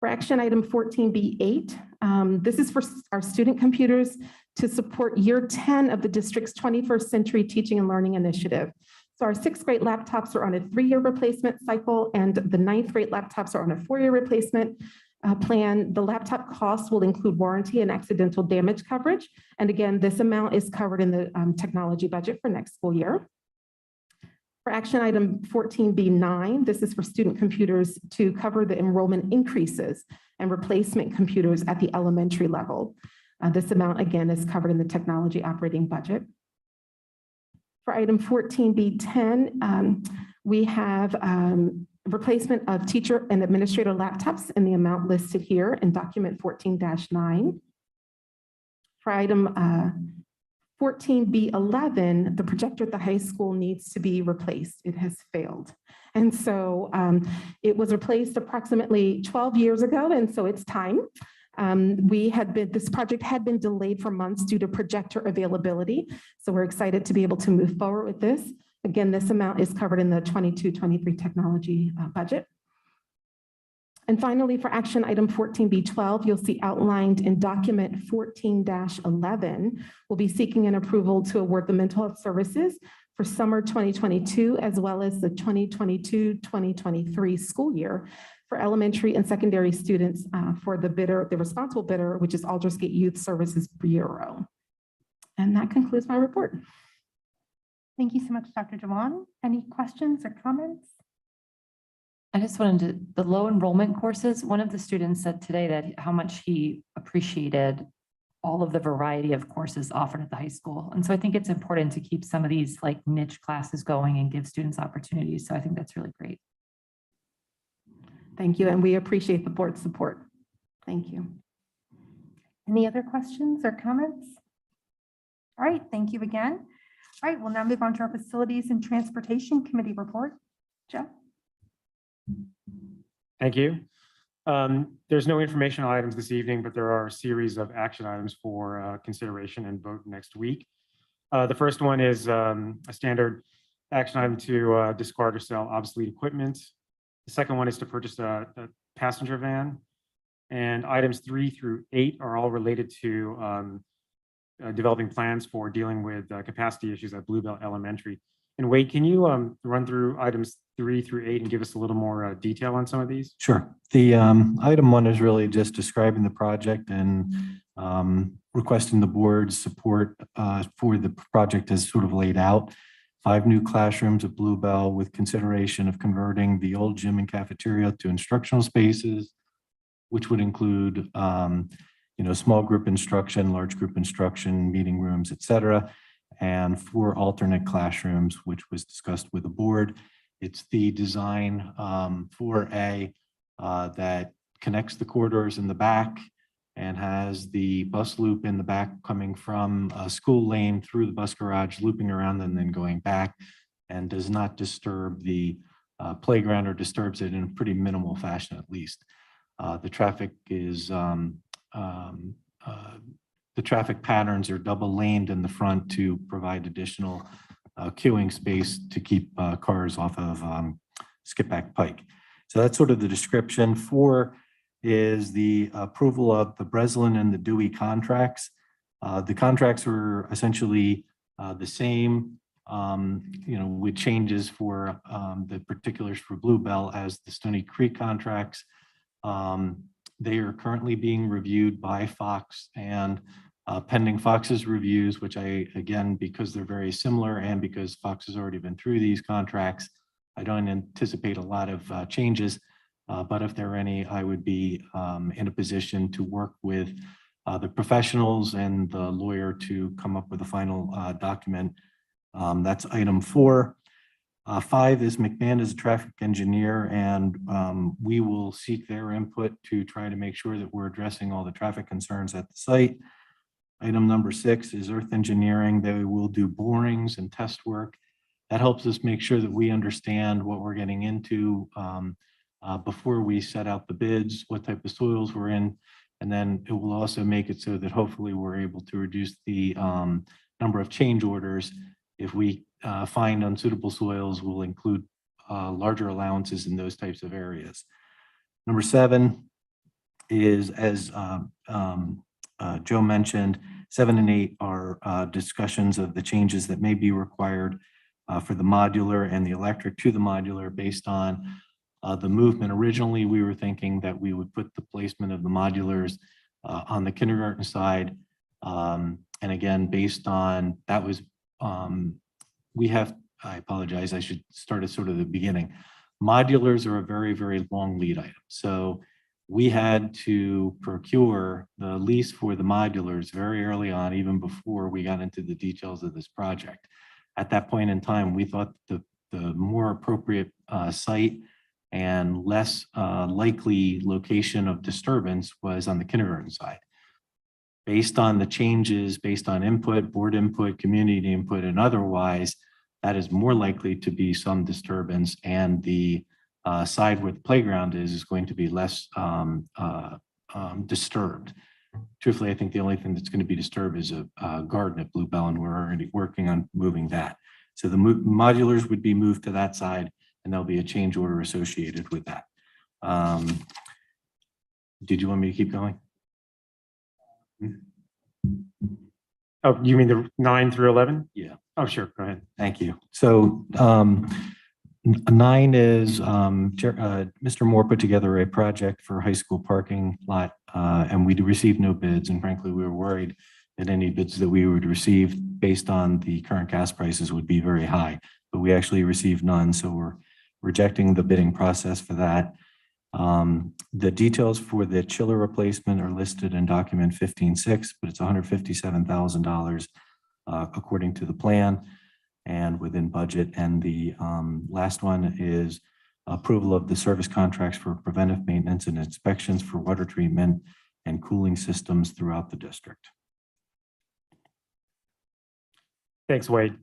For action item 14B8, this is for our student computers to support year 10 of the district's 21st Century Teaching and Learning Initiative. So our 6th grade laptops are on a 3-year replacement cycle, and the 9th grade laptops are on a 4-year replacement plan. The laptop costs will include warranty and accidental damage coverage. And again, this amount is covered in the technology budget for next school year. For action item 14B9, this is for student computers to cover the enrollment increases and replacement computers at the elementary level. This amount, again, is covered in the technology operating budget. For item 14B10, we have replacement of teacher and administrator laptops in the amount listed here in document 14-9. For item 14B11, the projector at the high school needs to be replaced. It has failed. And so it was replaced approximately 12 years ago, and so it's time. This project had been delayed for months due to projector availability. So we're excited to be able to move forward with this. Again, this amount is covered in the 22-23 technology budget. And finally, for action item 14B12, you'll see outlined in document 14-11, we'll be seeking an approval to award the mental health services for summer 2022, as well as the 2022-2023 school year for elementary and secondary students for the responsible bidder, which is Aldersgate Youth Services Bureau. And that concludes my report. Thank you so much, Dr. Jawan. Any questions or comments? I just wanted to, the low enrollment courses, one of the students said today that how much he appreciated all of the variety of courses offered at the high school. And so I think it's important to keep some of these like niche classes going and give students opportunities. So I think that's really great. Thank you, and we appreciate the board's support. Thank you. Any other questions or comments? All right, thank you again. All right, we'll now move on to our Facilities and Transportation Committee report. Joe? Thank you. There's no informational items this evening, but there are a series of action items for consideration and vote next week. The first one is a standard action item to discard or sell obsolete equipment. The second one is to purchase a passenger van. And items 3 through 8 are all related to developing plans for dealing with capacity issues at Bluebell Elementary. And Wade, can you run through items 3 through 8 and give us a little more detail on some of these? Sure. The item 1 is really just describing the project and requesting the board's support for the project as sort of laid out. 5 new classrooms at Bluebell with consideration of converting the old gym and cafeteria to instructional spaces, which would include small group instruction, large group instruction, meeting rooms, et cetera, and 4 alternate classrooms, which was discussed with the board. It's the design for that connects the corridors in the back and has the bus loop in the back coming from a school lane through the bus garage, looping around and then going back, and does not disturb the playground or disturbs it in a pretty minimal fashion, at least. The traffic patterns are double laned in the front to provide additional queuing space to keep cars off of Skipback Pike. So that's sort of the description. 4 is the approval of the Breslin and the Dewey contracts. The contracts were essentially the same, with changes for the particulars for Bluebell as the Stony Creek contracts. They are currently being reviewed by Fox, and pending Fox's reviews, which again, because they're very similar and because Fox has already been through these contracts, I don't anticipate a lot of changes, but if there are any, I would be in a position to work with the professionals and the lawyer to come up with a final document. That's item 4. 5 is McMahon is a traffic engineer, and we will seek their input to try to make sure that we're addressing all the traffic concerns at the site. Item number 6 is earth engineering. They will do borings and test work. That helps us make sure that we understand what we're getting into before we set out the bids, what type of soils we're in, and then it will also make it so that hopefully we're able to reduce the number of change orders. If we find unsuitable soils, we'll include larger allowances in those types of areas. Number 7 is, as Joe mentioned, 7 and 8 are discussions of the changes that may be required for the modular and the electric to the modular based on the movement. Originally, we were thinking that we would put the placement of the modulars on the kindergarten side. And again, based on that was, I apologize, I should start at sort of the beginning. Modulars are a very, very long lead item. So we had to procure the lease for the modulars very early on, even before we got into the details of this project. At that point in time, we thought the more appropriate site and less likely location of disturbance was on the kindergarten side. Based on the changes, based on input, board input, community input, and otherwise, that is more likely to be some disturbance, and the side where the playground is going to be less disturbed. Truthfully, I think the only thing that's going to be disturbed is a garden at Bluebell, and we're already working on moving that. So the modulars would be moved to that side, and there'll be a change order associated with that. Did you want me to keep going? Oh, you mean the 9 through 11? Yeah. Oh, sure. Go ahead. Thank you. So 9 is Mr. Moore put together a project for high school parking lot, and we received no bids. And frankly, we were worried that any bids that we would receive based on the current gas prices would be very high, but we actually received none. So we're rejecting the bidding process for that. The details for the chiller replacement are listed in document 15-6, but it's $157,000 according to the plan and within budget. And the last one is approval of the service contracts for preventive maintenance and inspections for water treatment and cooling systems throughout the district. Thanks, Wade.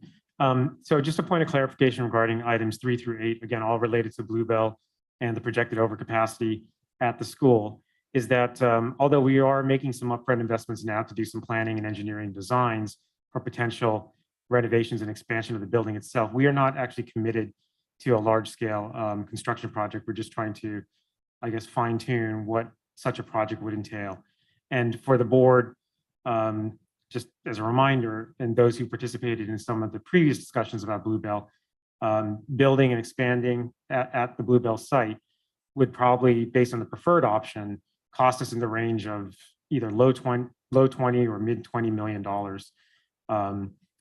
So just a point of clarification regarding items 3 through 8, again, all related to Bluebell and the projected overcapacity at the school, is that although we are making some upfront investments now to do some planning and engineering designs for potential renovations and expansion of the building itself, we are not actually committed to a large-scale construction project. We're just trying to, I guess, fine-tune what such a project would entail. And for the board, just as a reminder, and those who participated in some of the previous discussions about Bluebell, building and expanding at the Bluebell site would probably, based on the preferred option, cost us in the range of either low 20 or mid $20 million.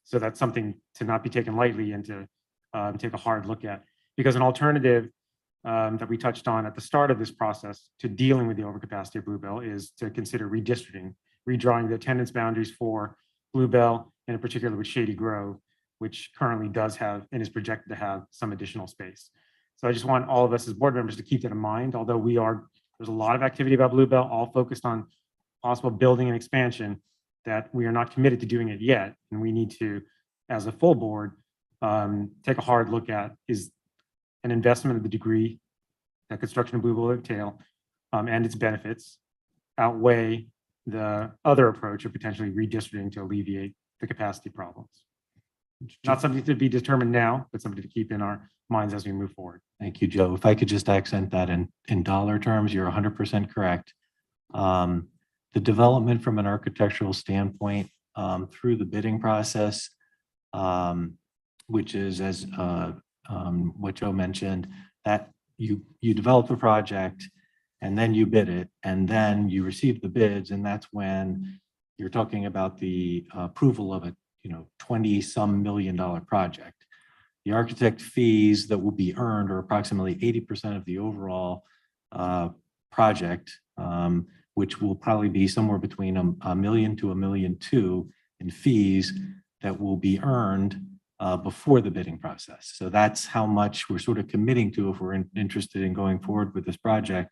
So that's something to not be taken lightly and to take a hard look at. Because an alternative that we touched on at the start of this process to dealing with the overcapacity of Bluebell is to consider redistricting, redrawing the attendance boundaries for Bluebell, and in particular with Shady Grove, which currently does have and is projected to have some additional space. So I just want all of us as board members to keep that in mind, although there's a lot of activity about Bluebell, all focused on possible building and expansion, that we are not committed to doing it yet. And we need to, as a full board, take a hard look at, is an investment of the degree that construction of Bluebell will entail and its benefits outweigh the other approach of potentially redistricting to alleviate the capacity problems. Not something to be determined now, but something to keep in our minds as we move forward. Thank you, Joe. If I could just accent that in dollar terms, you're 100% correct. The development from an architectural standpoint through the bidding process, which is as what Joe mentioned, that you develop a project and then you bid it and then you receive the bids, and that's when you're talking about the approval of a 20-some million dollar project. The architect fees that will be earned are approximately 80% of the overall project, which will probably be somewhere between $1 million to $1.2 million in fees that will be earned before the bidding process. So that's how much we're sort of committing to if we're interested in going forward with this project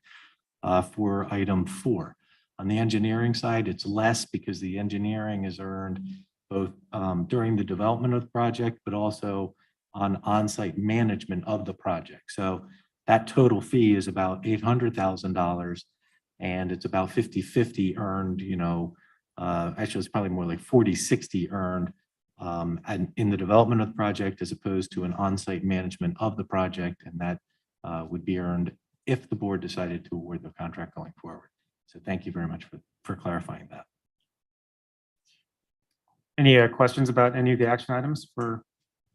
for item 4. On the engineering side, it's less because the engineering is earned both during the development of the project, but also on-site management of the project. So that total fee is about $800,000, and it's about 50-50 earned, actually it's probably more like 40-60 earned and in the development of the project as opposed to an on-site management of the project, and that would be earned if the board decided to award the contract going forward. So thank you very much for clarifying that. Any questions about any of the action items for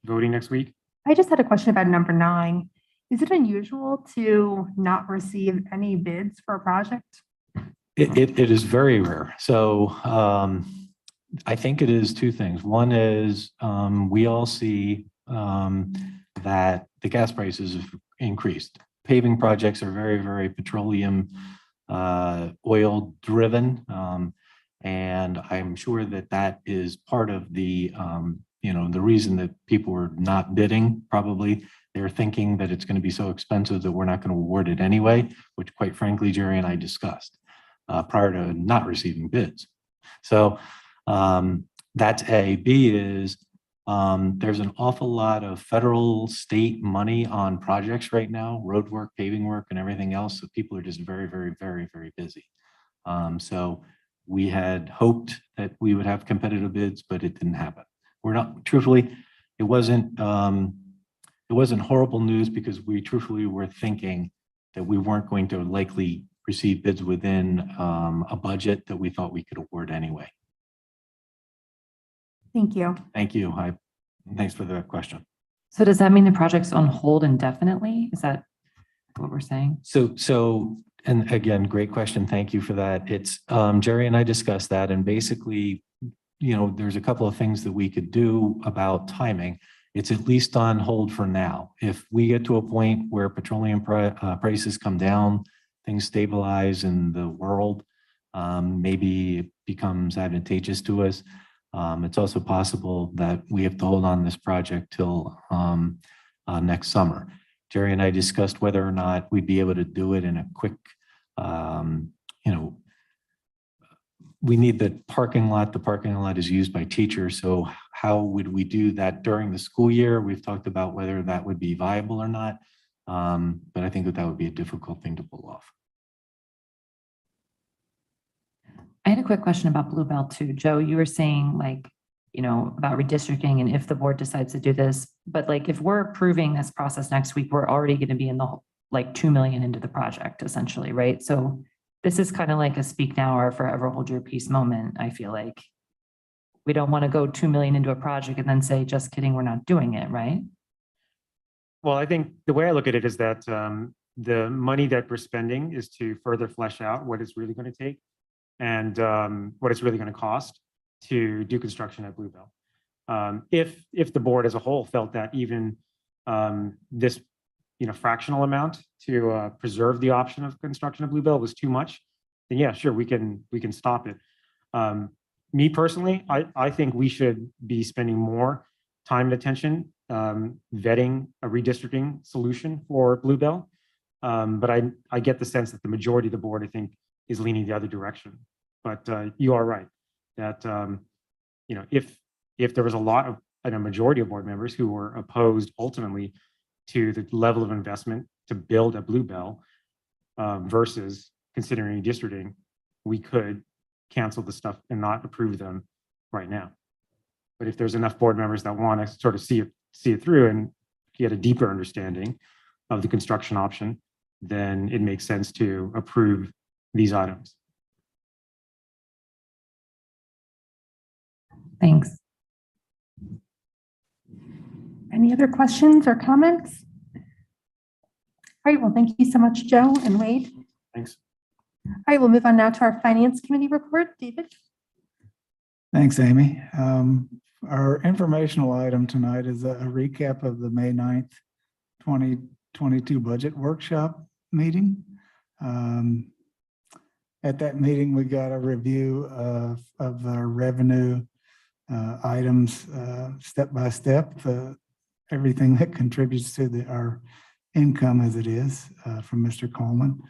voting next week? I just had a question about number 9. Is it unusual to not receive any bids for a project? It is very rare. So I think it is 2 things. One is we all see that the gas prices have increased. Paving projects are very, very petroleum oil driven. And I'm sure that is part of the, the reason that people are not bidding. Probably they're thinking that it's going to be so expensive that we're not going to award it anyway, which quite frankly, Jerry and I discussed prior to not receiving bids. So that's A. B is there's an awful lot of federal, state money on projects right now, road work, paving work, and everything else. So people are just very, very, very, very busy. So we had hoped that we would have competitive bids, but it didn't happen. We're not, truthfully, it wasn't horrible news because we truthfully were thinking that we weren't going to likely receive bids within a budget that we thought we could award anyway. Thank you. Thank you. Thanks for the question. So does that mean the project's on hold indefinitely? Is that what we're saying? So, and again, great question. Thank you for that. It's Jerry and I discussed that, and basically, there's a couple of things that we could do about timing. It's at least on hold for now. If we get to a point where petroleum prices come down, things stabilize in the world, maybe it becomes advantageous to us. It's also possible that we have to hold on this project till next summer. Jerry and I discussed whether or not we'd be able to do it in a quick, we need the parking lot. The parking lot is used by teachers. So how would we do that during the school year? We've talked about whether that would be viable or not. But I think that would be a difficult thing to pull off. I had a quick question about Bluebell too. Joe, you were saying like, you know, about redistricting and if the board decides to do this, but like if we're approving this process next week, we're already going to be in the like 2 million into the project essentially, right? So this is kind of like a speak now or forever hold your peace moment. I feel like we don't want to go 2 million into a project and then say, just kidding, we're not doing it, right? Well, I think the way I look at it is that the money that we're spending is to further flesh out what it's really going to take and what it's really going to cost to do construction at Bluebell. If the board as a whole felt that even this fractional amount to preserve the option of construction of Bluebell was too much, then yeah, sure, we can stop it. Me personally, I think we should be spending more time and attention vetting a redistricting solution for Bluebell. But I get the sense that the majority of the board, I think, is leaning the other direction. But you are right that if there was a majority of board members who were opposed ultimately to the level of investment to build a Bluebell versus considering redistricting, we could cancel the stuff and not approve them right now. But if there's enough board members that want to sort of see it through and get a deeper understanding of the construction option, then it makes sense to approve these items. Thanks. Any other questions or comments? All right, well, thank you so much, Joe and Wade. Thanks. All right, we'll move on now to our Finance Committee report. David? Thanks, Amy. Our informational item tonight is a recap of the May 9th, 2022 budget workshop meeting. At that meeting, we got a review of our revenue items step by step, everything that contributes to our income as it is from Mr. Coleman.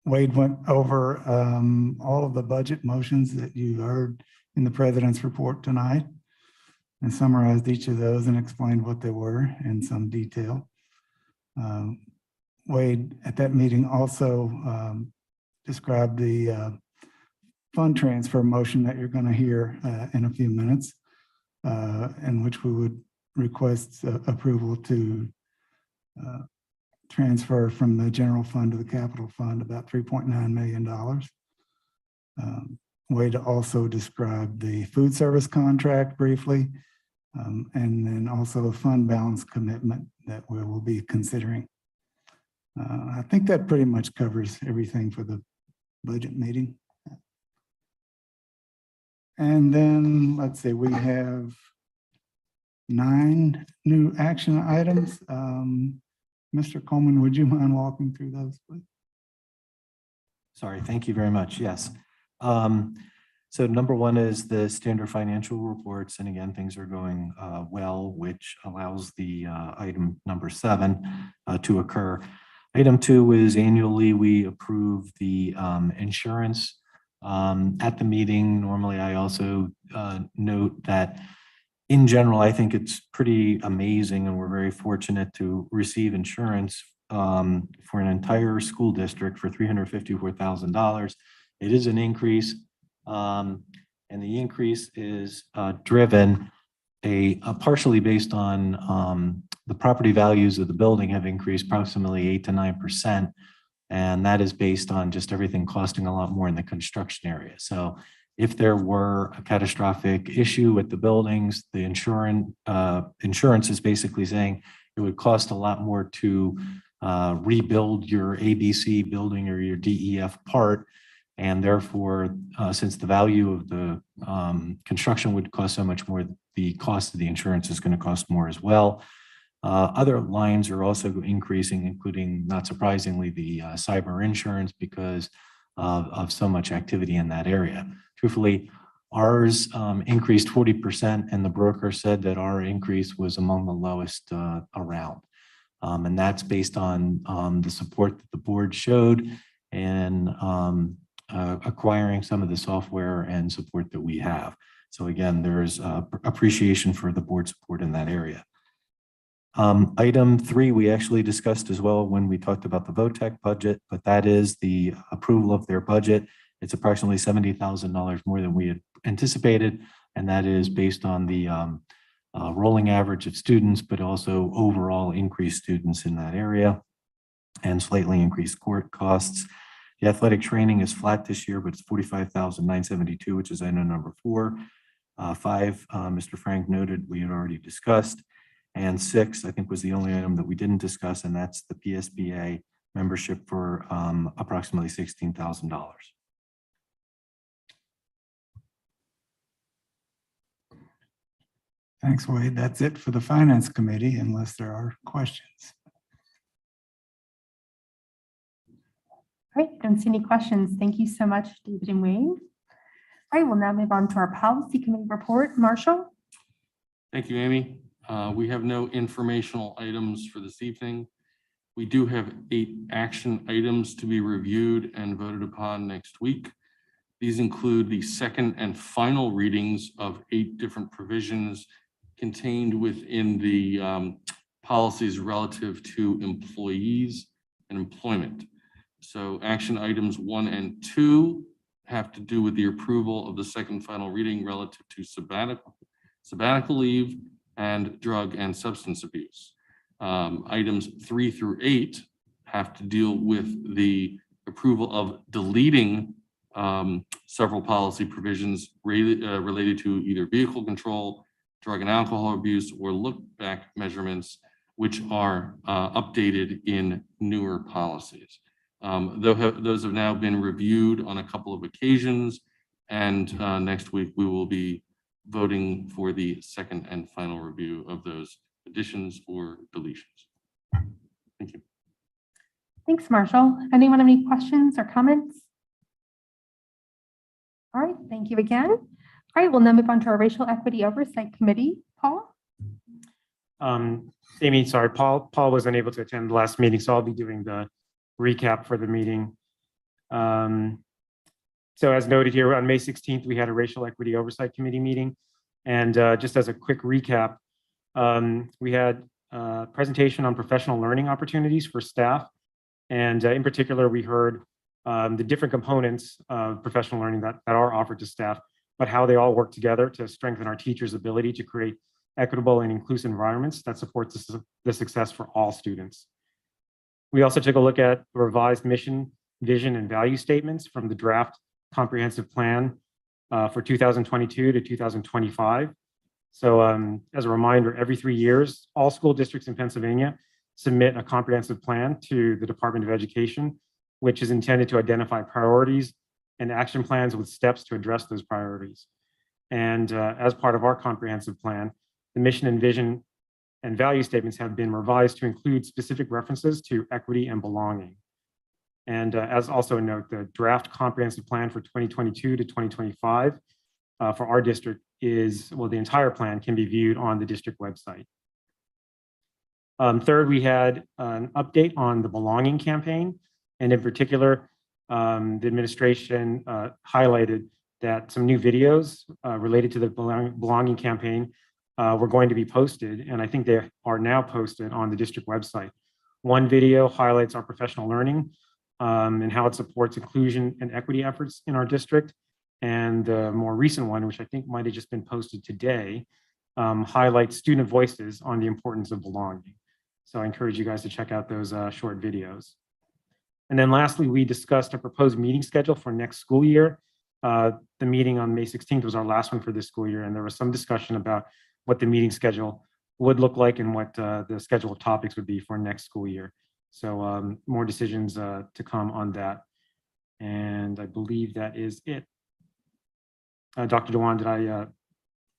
Wade went over all of the budget motions that you heard in the president's report tonight and summarized each of those and explained what they were in some detail. Wade at that meeting also described the fund transfer motion that you're going to hear in a few minutes, in which we would request approval to transfer from the general fund to the capital fund about $3.9 million. Wade also described the food service contract briefly, and then also a fund balance commitment that we will be considering. I think that pretty much covers everything for the budget meeting. And then let's see, we have 9 new action items. Mr. Coleman, would you mind walking through those, please? Sorry, thank you very much. Yes. So number 1 is the standard financial reports. And again, things are going well, which allows the item number 7 to occur. Item 2 is annually we approve the insurance. At the meeting, normally I also note that in general, I think it's pretty amazing and we're very fortunate to receive insurance for an entire school district for $354,000. It is an increase, and the increase is driven partially based on the property values of the building have increased approximately 8 to 9%. And that is based on just everything costing a lot more in the construction area. So if there were a catastrophic issue with the buildings, the insurance is basically saying it would cost a lot more to rebuild your ABC building or your DEF part. And therefore, since the value of the construction would cost so much more, the cost of the insurance is going to cost more as well. Other lines are also increasing, including, not surprisingly, the cyber insurance because of so much activity in that area. Truthfully, ours increased 40%, and the broker said that our increase was among the lowest around. And that's based on the support that the board showed and acquiring some of the software and support that we have. So again, there's appreciation for the board support in that area. Item 3, we actually discussed as well when we talked about the VOTEC budget, but that is the approval of their budget. It's approximately $70,000 more than we had anticipated, and that is based on the rolling average of students, but also overall increased students in that area and slightly increased court costs. The athletic training is flat this year, but it's $45,972, which is item number 4. 5, Mr. Frank noted we had already discussed. And 6, I think, was the only item that we didn't discuss, and that's the PSBA membership for approximately $16,000. Thanks, Wade. That's it for the Finance Committee, unless there are questions. All right, don't see any questions. Thank you so much, David and Wayne. All right, we'll now move on to our Policy Committee report. Marshall? Thank you, Amy. We have no informational items for this evening. We do have 8 action items to be reviewed and voted upon next week. These include the second and final readings of 8 different provisions contained within the policies relative to employees and employment. So action items 1 and 2 have to do with the approval of the second final reading relative to sabbatical leave and drug and substance abuse. Items 3 through 8 have to deal with the approval of deleting several policy provisions related to either vehicle control, drug and alcohol abuse, or look-back measurements, which are updated in newer policies. Those have now been reviewed on a couple of occasions, and next week we will be voting for the second and final review of those additions or deletions. Thank you. Thanks, Marshall. Anyone have any questions or comments? All right, thank you again. All right, we'll now move on to our Racial Equity Oversight Committee. Paul? Amy, sorry, Paul was unable to attend the last meeting, so I'll be doing the recap for the meeting. So as noted here, on May 16th, we had a Racial Equity Oversight Committee meeting. And just as a quick recap, we had a presentation on professional learning opportunities for staff. And in particular, we heard the different components of professional learning that are offered to staff, but how they all work together to strengthen our teachers' ability to create equitable and inclusive environments that support the success for all students. We also took a look at the revised mission, vision, and value statements from the draft comprehensive plan for 2022 to 2025. So as a reminder, every 3 years, all school districts in Pennsylvania submit a comprehensive plan to the Department of Education, which is intended to identify priorities and action plans with steps to address those priorities. And as part of our comprehensive plan, the mission and vision and value statements have been revised to include specific references to equity and belonging. And as also a note, the draft comprehensive plan for 2022 to 2025 for our district is, well, the entire plan can be viewed on the district website. Third, we had an update on the belonging campaign. And in particular, the administration highlighted that some new videos related to the belonging campaign were going to be posted. And I think they are now posted on the district website. One video highlights our professional learning and how it supports inclusion and equity efforts in our district. And the more recent one, which I think might have just been posted today, highlights student voices on the importance of belonging. So I encourage you guys to check out those short videos. And then lastly, we discussed a proposed meeting schedule for next school year. The meeting on May 16th was our last one for this school year, and there was some discussion about what the meeting schedule would look like and what the schedule of topics would be for next school year. So more decisions to come on that. And I believe that is it. Dr. Dewan, did I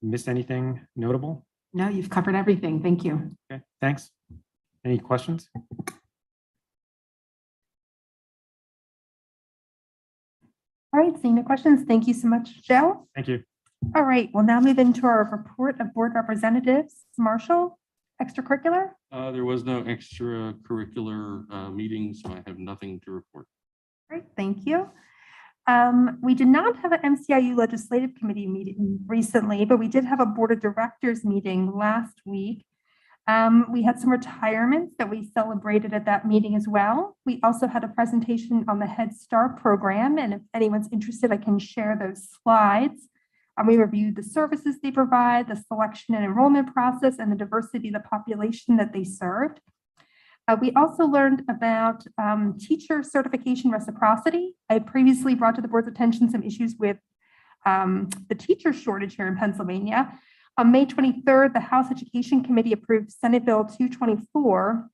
miss anything notable? No, you've covered everything. Thank you. Okay, thanks. Any questions? All right, seeing no questions. Thank you so much, Joe. Thank you. All right, we'll now move into our report of board representatives. Marshall, extracurricular? There was no extracurricular meeting, so I have nothing to report. Great, thank you. We did not have an MCIU Legislative Committee meeting recently, but we did have a Board of Directors meeting last week. We had some retirements that we celebrated at that meeting as well. We also had a presentation on the Head Start program, and if anyone's interested, I can share those slides. We reviewed the services they provide, the selection and enrollment process, and the diversity of the population that they served. We also learned about teacher certification reciprocity. I previously brought to the board's attention some issues with the teacher shortage here in Pennsylvania. On May 23rd, the House Education Committee approved Senate Bill 224,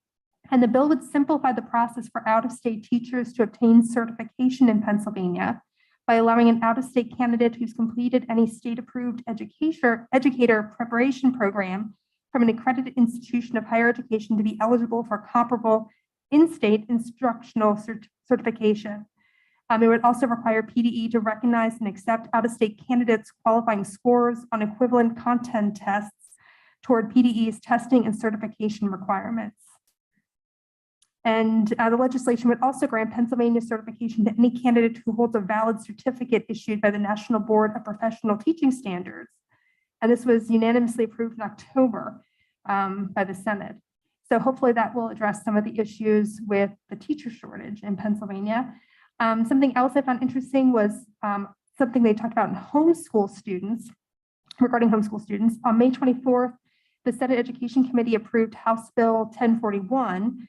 and the bill would simplify the process for out-of-state teachers to obtain certification in Pennsylvania by allowing an out-of-state candidate who's completed any state-approved educator preparation program from an accredited institution of higher education to be eligible for comparable in-state instructional certification. It would also require PDE to recognize and accept out-of-state candidates' qualifying scores on equivalent content tests toward PDE's testing and certification requirements. And the legislation would also grant Pennsylvania certification to any candidate who holds a valid certificate issued by the National Board of Professional Teaching Standards. And this was unanimously approved in October by the Senate. So hopefully that will address some of the issues with the teacher shortage in Pennsylvania. Something else I found interesting was something they talked about in homeschool students, regarding homeschool students. On May 24th, the Senate Education Committee approved House Bill 1041.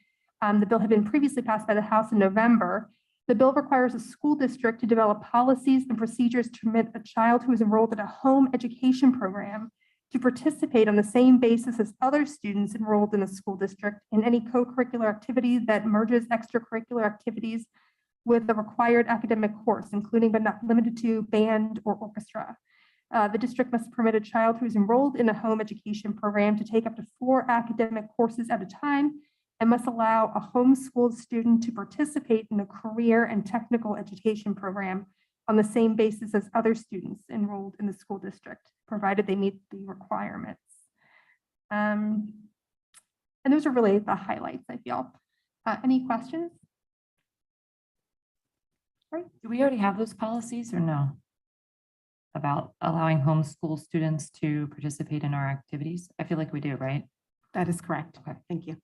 The bill had been previously passed by the House in November. The bill requires a school district to develop policies and procedures to permit a child who is enrolled in a home education program to participate on the same basis as other students enrolled in a school district in any co-curricular activity that merges extracurricular activities with the required academic course, including but not limited to band or orchestra. The district must permit a child who is enrolled in a home education program to take up to 4 academic courses at a time and must allow a homeschooled student to participate in a career and technical education program on the same basis as other students enrolled in the school district, provided they meet the requirements. And those are really the highlights, I feel. Any questions? Right. Do we already have those policies or no? About allowing homeschool students to participate in our activities? I feel like we do, right? That is correct. Okay. Thank you.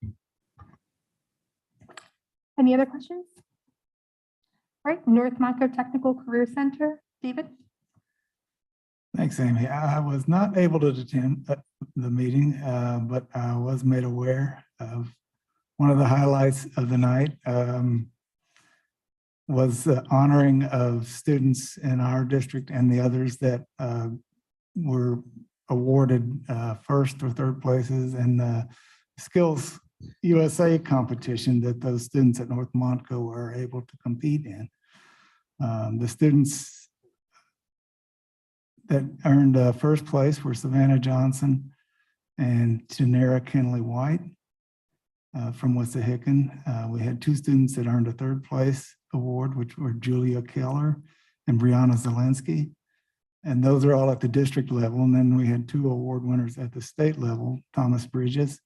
Any other questions? All right, North Monco Technical Career Center, David? Thanks, Amy. I was not able to attend the meeting, but I was made aware of one of the highlights of the night. Was the honoring of students in our district and the others that were awarded first or third places in the Skills USA competition that those students at North Montco are able to compete in. The students that earned first place were Savannah Johnson and Janera Kenley White from Wissahickon. We had 2 students that earned a third place award, which were Julia Keller and Brianna Zelensky. And those are all at the district level. And then we had 2 award winners at the state level. Thomas Bridges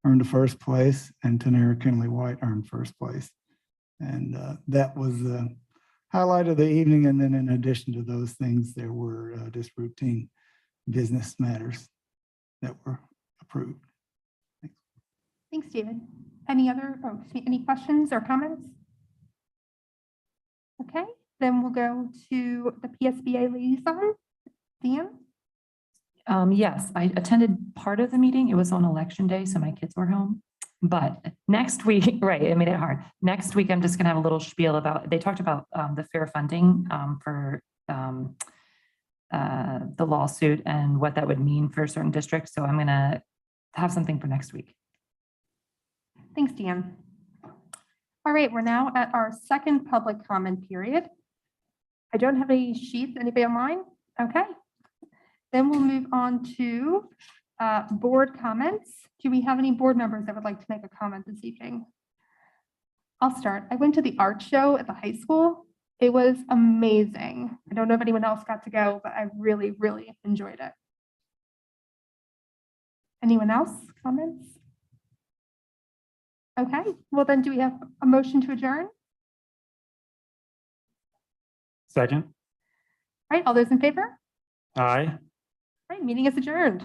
earned a first place and Tanera Kenley White earned first place. And that was the highlight of the evening. And then in addition to those things, there were just routine business matters that were approved. Thanks, David. Any other, any questions or comments? Okay, then we'll go to the PSBA liaison. Dan? Yes, I attended part of the meeting. It was on election day, so my kids were home. But next week, right, it made it hard. Next week, I'm just gonna have a little spiel about, they talked about the fair funding for the lawsuit and what that would mean for certain districts. So I'm gonna have something for next week. Thanks, Dan. All right, we're now at our second public comment period. I don't have any sheets. Anybody online? Okay. Then we'll move on to board comments. Do we have any board members that would like to make a comment this evening? I'll start. I went to the art show at the high school. It was amazing. I don't know if anyone else got to go, but I really, really enjoyed it. Anyone else? Comments? Okay, well then do we have a motion to adjourn? Second. All right, all those in favor? All Aye. right, meeting is adjourned.